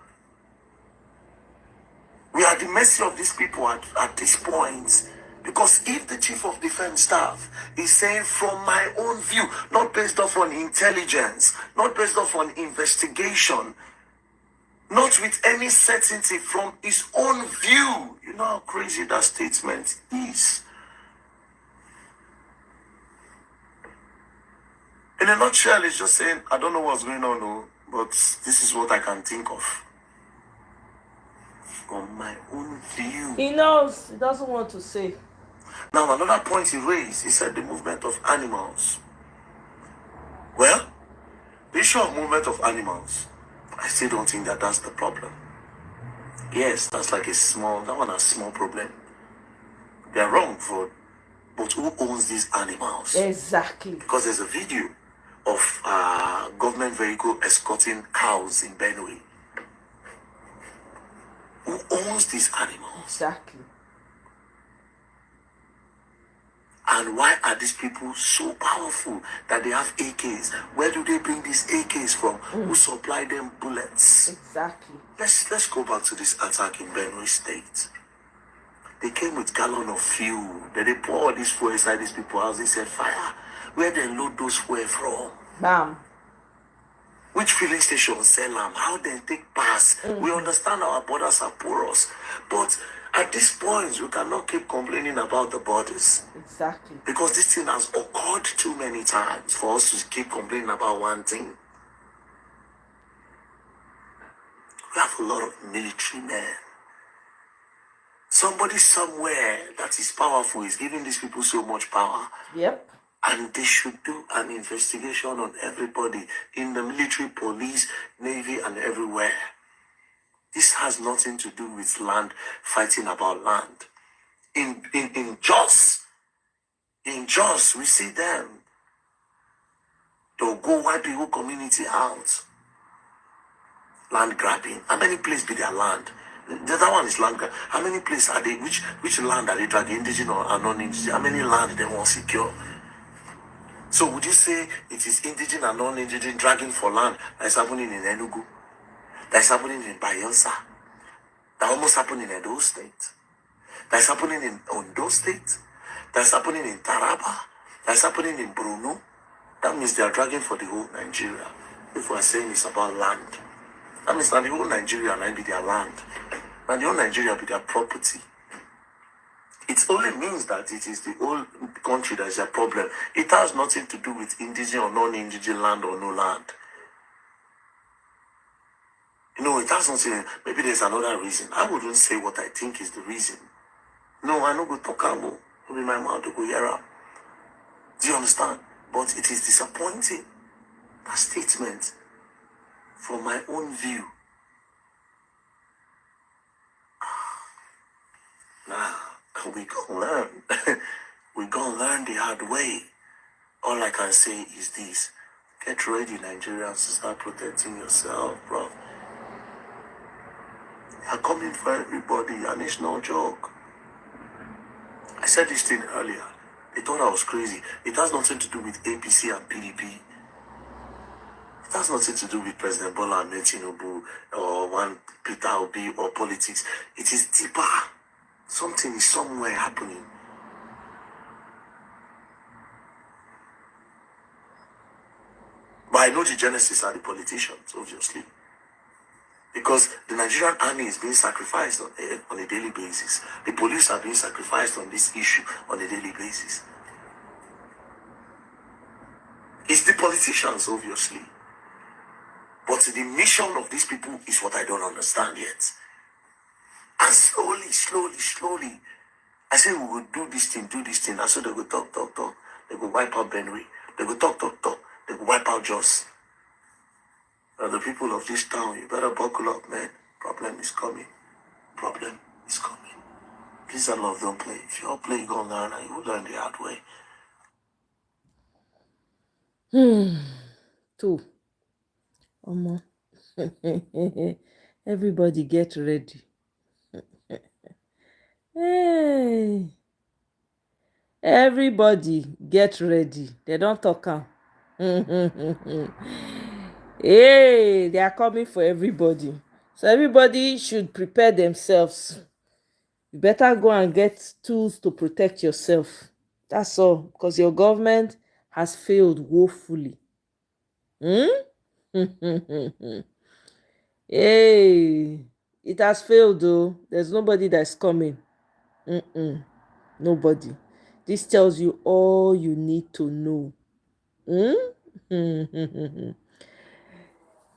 Speaker 5: We are at the mercy of these people at this point. Because if the Chief of Defense Staff is saying "from my own view," not based off on intelligence, not based off on investigation,
Speaker 12: not with any certainty from his own view. You know how crazy that statement is. In a nutshell, it's just saying, I don't know what's going on, no, but this is what I can think of. From my own view.
Speaker 4: He knows. He doesn't want to say.
Speaker 12: Now, another point he raised, he said the movement of animals. Well, the issue of movement of animals, I still don't think that that's the problem. Yes, that's like that one has a small problem. They're wrong for, but who owns these animals?
Speaker 4: Exactly.
Speaker 12: Because there's a video of government vehicle escorting cows in Benue. Who owns these animals?
Speaker 4: Exactly.
Speaker 12: And why are these people so powerful that they have AKs? Where do they bring these AKs from? Who supply them bullets?
Speaker 4: Exactly.
Speaker 12: Let's go back to this attack in Benue State. They came with gallon of fuel. Then they pour all this fuel inside these people's house. They set fire. Where they load those fuel from?
Speaker 4: Bam.
Speaker 12: Which filling station sell them? How they take pass? We understand our borders are porous. But at this point, we cannot keep complaining about the borders.
Speaker 4: Exactly.
Speaker 12: Because this thing has occurred too many times for us to keep complaining about one thing. We have a lot of military men. Somebody somewhere that is powerful is giving these people so much power.
Speaker 4: Yep.
Speaker 12: And they should do an investigation on everybody in the military, police, navy, and everywhere. This has nothing to do with land, fighting about land. In Jos, we see them. They'll go wipe the whole community out. Land grabbing. How many places be their land? The other one is land grab. How many places are they? Which land are they dragging? Indigenous or non-indigenous? How many land they want secure? So would you say it is indigenous and non-indigenous dragging for land that's happening in Enugu? That's happening in Bayelsa? That almost happened in Edo State? That's happening in Ondo State? That's happening in Taraba? That's happening in Bruno? That means they are dragging for the whole Nigeria. If we are saying it's about land, that means that the whole Nigeria might be their land. And the whole Nigeria be their property. It only means that it is the whole country that is a problem. It has nothing to do with indigenous or non-indigenous land or no land. You know, it has nothing. Maybe there's another reason. I wouldn't say what I think is the reason. No, I know go talk about. Maybe my mouth to go hear out. Do you understand? But it is disappointing. That statement, from my own view. Nah. We gonna learn. We gonna learn the hard way. All I can say is this: get ready, Nigerians, to start protecting yourself, bro. You're coming for everybody, and it's no joke. I said this thing earlier. They thought I was crazy. It has nothing to do with APC and PDP. It has nothing to do with President Bola Ahmed Tinubu or one Peter Obi or politics. It is deeper. Something is somewhere happening. But I know the genesis are the politicians, obviously. Because the Nigerian army is being sacrificed on a daily basis. The police are being sacrificed on this issue on a daily basis. It's the politicians, obviously. But the mission of these people is what I don't understand yet. And slowly, I say we will do this thing. And so they will talk. They will wipe out Benue. They will talk. They will wipe out Jos. And the people of this town, you better buckle up, man. Problem is coming. Please and love, don't play. If you all play, you're going to learn, and you will learn the hard way.
Speaker 4: Two. Everybody get ready. Hey, everybody get ready. They don't talk am. Hey, they are coming for everybody. So everybody should prepare themselves. You better go and get tools to protect yourself. That's all. Because your government has failed woefully. Hey, it has failed though. There's nobody that's coming. Nobody. This tells you all you need to know.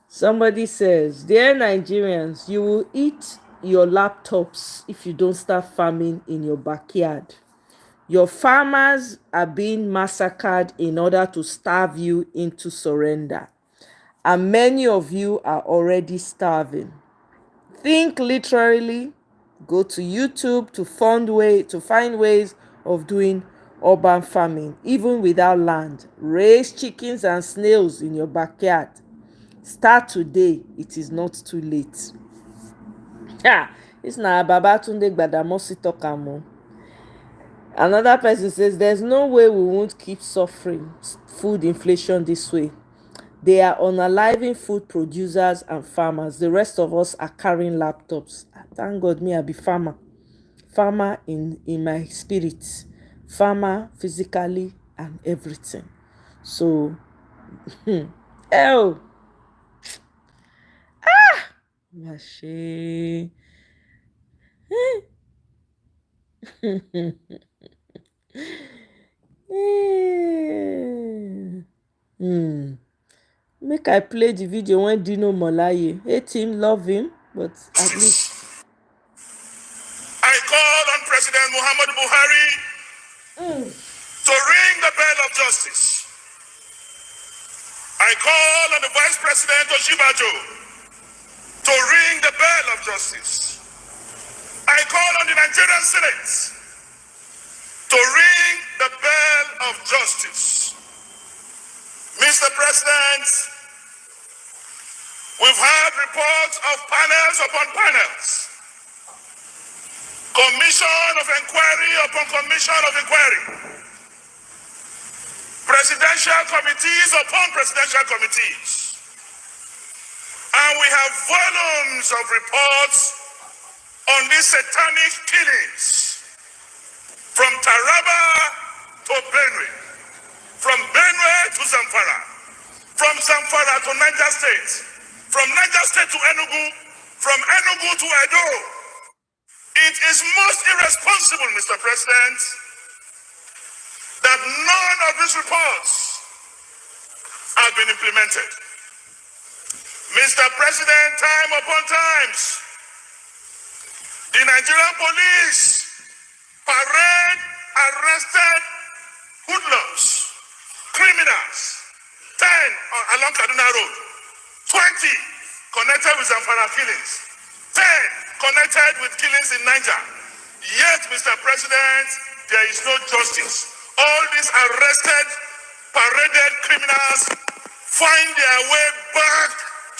Speaker 4: Somebody says, dear Nigerians, you will eat your laptops if you don't start farming in your backyard. Your farmers are being massacred in order to starve you into surrender. And many of you are already starving. Think literally. Go to YouTube to find ways of doing urban farming, even without land. Raise chickens and snails in your backyard. Start today. It is not too late. This na Babatunde Gbadamosi talk am o. Another person says there's no way we won't keep suffering food inflation this way. They are unaliving food producers and farmers. The rest of us are carrying laptops. Thank God me I be farmer. Farmer in my spirit. Farmer physically and everything. So, oh, Mashe. Make I play the video when Dino Molaye hate him, love him, but at least.
Speaker 5: I call on President Muhammad Buhari to ring the bell of justice. I call on the Vice President Oshibajo to ring the bell of justice. I call on the Nigerian Senate to ring the bell of justice. Mr. President, we've had reports of panels upon panels, commission of inquiry upon commission of inquiry, presidential committees upon presidential committees, and we have volumes of reports on these satanic killings from Taraba to Benue, from Benue to Zamfara, from Zamfara to Niger State, from Niger State to Enugu, from Enugu to Edo. It is most irresponsible, Mr. President, that none of these reports have been implemented. Mr. President, time upon times, the Nigerian police parade arrested hoodlums, criminals, 10 along Kaduna Road, 20 connected with Zamfara killings, 10 connected with killings in Niger. Yet, Mr. President, there is no justice. All these arrested, paraded criminals find their way back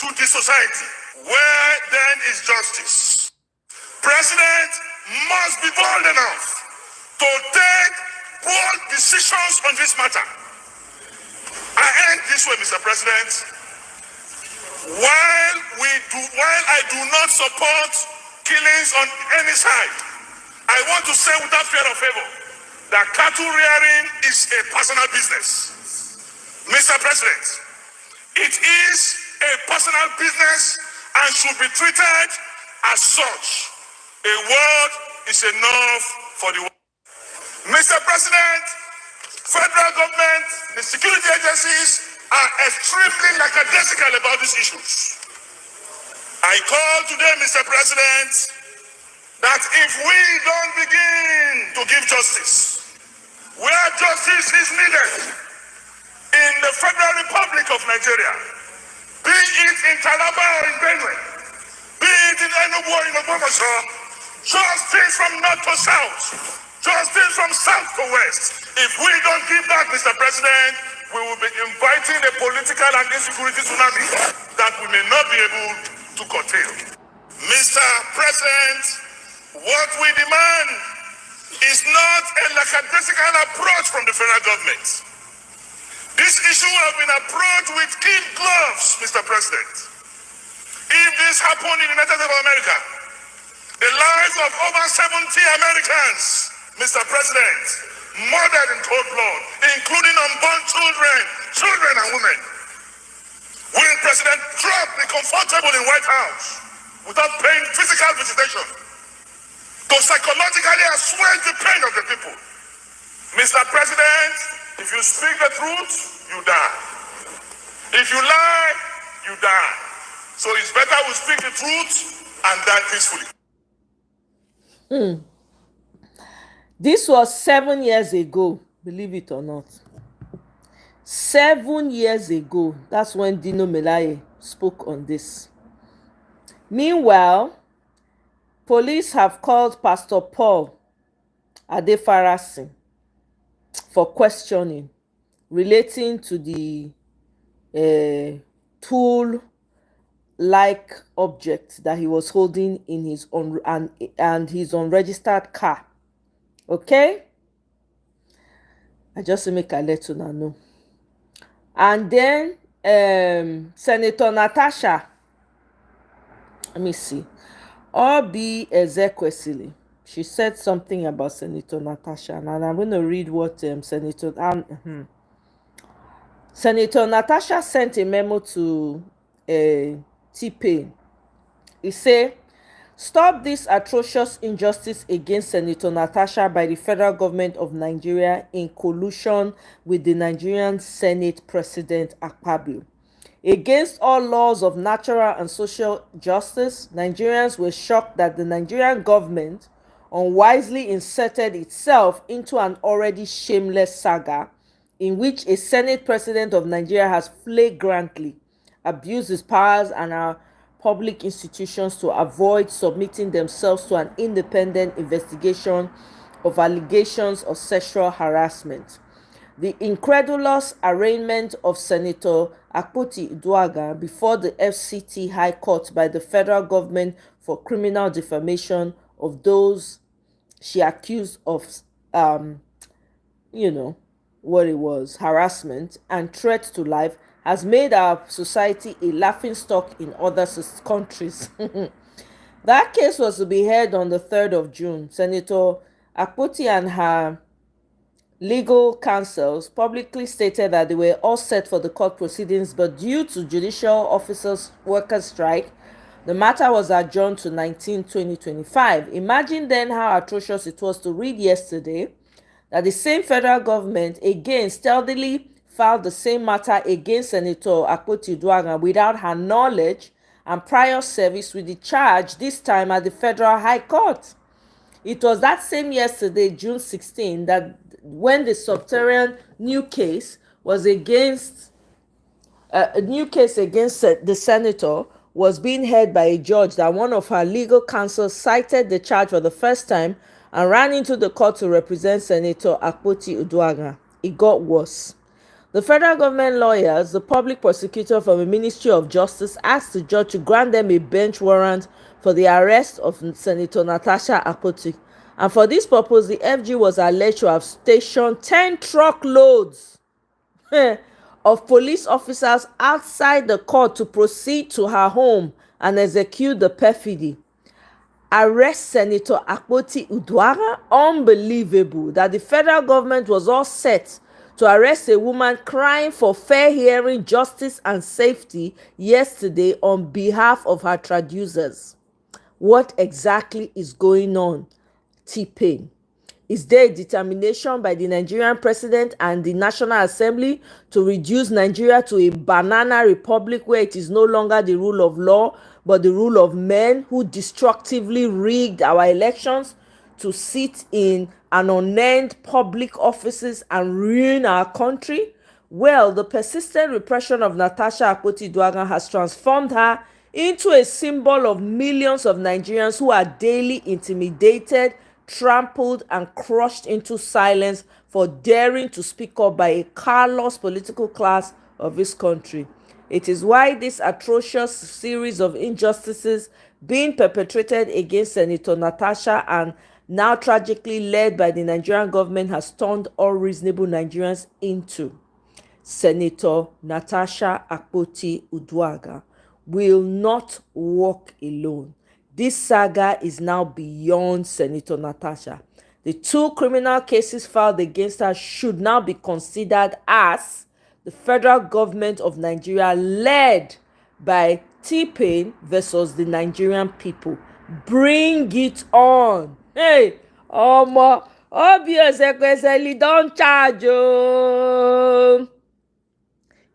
Speaker 5: to the society. Where then is justice? President must be bold enough to take bold decisions on this matter. I end this way, Mr. President. While I do not support killings on any side, I want to say without fear or favor that cattle rearing is a personal business. Mr. President, it is a personal business and should be treated as such. A word is enough for the world. Mr. President, federal government, the security agencies are extremely lackadaisical about these issues. I call today, Mr. President, that if we don't begin to give justice, where justice is needed in the Federal Republic of Nigeria, be it in Taraba or in Benue, be it in Enugu or in Omoye, justice from north to south, justice from south to west. If we don't give that, Mr. President, we will be inviting a political and insecurity tsunami that we may not be able to curtail. Mr. President, what we demand is not a lackadaisical approach from the federal government. This issue has been approached with kid gloves, Mr. President. If this happened in the United States of America, the lives of over 70 Americans, Mr. President, murdered in cold blood, including unborn children and women. Will President Trump be comfortable in White House without paying physical visitation to psychologically assuage the pain of the people? Mr. President, if you speak the truth, you die. If you lie, you die. So it's better we speak the truth and die peacefully.
Speaker 4: This was 7 years ago, believe it or not. 7 years ago, that's when Dino Melaye spoke on this. Meanwhile, police have called Pastor Paul Adefarasin for questioning relating to the tool-like object that he was holding in his own and his unregistered car. Okay, I just make a let you know. And then Senator Natasha, let me see, Obi Ezekwesili, she said something about Senator Natasha, and I'm going to read what Senator Natasha sent a memo to Tpain. He said, "Stop this atrocious injustice against Senator Natasha by the federal government of Nigeria in collusion with the Nigerian Senate President Akpabio. Against all laws of natural and social justice, Nigerians were shocked that the Nigerian government unwisely inserted itself into an already shameless saga in which a Senate President of Nigeria has flagrantly abused his powers and our public institutions to avoid submitting themselves to an independent investigation of allegations of sexual harassment. The incredulous arraignment of Senator Akpoti Uduaghan before the FCT High Court by the federal government for criminal defamation of those she accused of, harassment and threat to life has made our society a laughingstock in other countries." That case was to be heard on the 3rd of June. Senator Akpoti and her legal counsels publicly stated that they were all set for the court proceedings, but due to judicial officers' workers' strike, the matter was adjourned to 2025. Imagine then how atrocious it was to read yesterday that the same federal government again stealthily filed the same matter against Senator Akpoti Uduaghan without her knowledge and prior service, with the charge this time at the Federal High Court. It was that same yesterday, June 16, that when the subterranean new case was against the senator was being heard by a judge, that one of her legal counsel cited the charge for the first time and ran into the court to represent Senator Akpoti Uduaghan. It got worse. The federal government lawyers, the public prosecutor from the Ministry of Justice, asked the judge to grant them a bench warrant for the arrest of Senator Natasha Akpoti. And for this purpose, the FG was alleged to have stationed 10 truckloads of police officers outside the court to proceed to her home and execute the perfidy. Arrest Senator Akpoti Uduaghan? Unbelievable that the federal government was all set to arrest a woman crying for fair hearing, justice, and safety yesterday on behalf of her traducers. What exactly is going on, Tpain? Is there a determination by the Nigerian president and the National Assembly to reduce Nigeria to a banana republic where it is no longer the rule of law, but the rule of men who destructively rigged our elections to sit in an unnamed public offices and ruin our country? Well, the persistent repression of Natasha Akpoti Uduaghan has transformed her into a symbol of millions of Nigerians who are daily intimidated, trampled, and crushed into silence for daring to speak up by a callous political class of this country. It is why this atrocious series of injustices being perpetrated against Senator Natasha and now tragically led by the Nigerian government has turned all reasonable Nigerians into Senator Natasha Akpoti Uduaghan will not walk alone. This saga is now beyond Senator Natasha. The 2 criminal cases filed against her should now be considered as the federal government of Nigeria led by Tpain versus the Nigerian people. Bring it on. Hey, obvious Ekwesili don charge.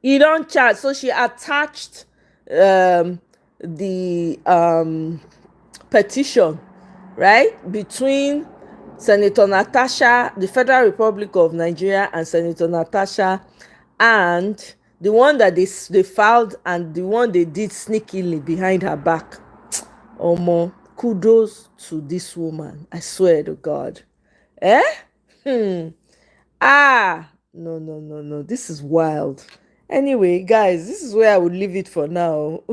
Speaker 4: He don't charge. So she attached the petition, right, between Senator Natasha, the Federal Republic of Nigeria, and Senator Natasha, and the one that they filed and the one they did sneakily behind her back. Kudos to this woman. I swear to God. No. This is wild. Anyway, guys, this is where I would leave it for now.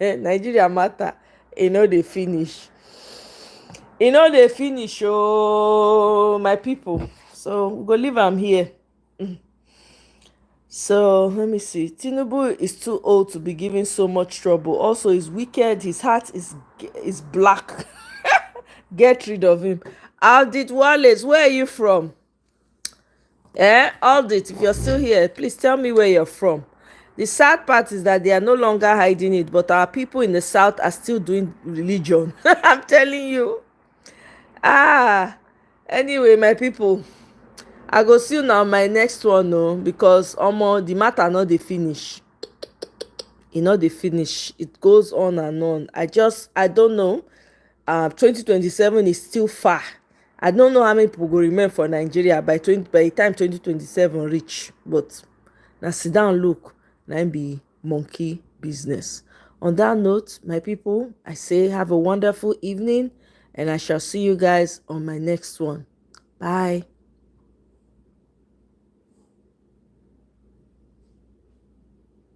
Speaker 4: Nigeria matter. They finish. They finish, oh, my people. So we go leave am here. So let me see. Tinubu is too old to be giving so much trouble. Also, he's wicked. His heart is black. Get rid of him. Aldit Wallace, where are you from? Aldit, if you're still here, please tell me where you're from. The sad part is that they are no longer hiding it, but our people in the south are still doing religion. I'm telling you. Anyway, my people, I go see you now my next one, no, because the matter not dey finish. E not dey finish. It goes on and on. I don't know. 2027 is still far. I don't know how many people go remain for Nigeria by the time 2027 reach. But now sit down, look, now be monkey business. On that note, my people, I say have a wonderful evening, and I shall see you guys on my next one. Bye.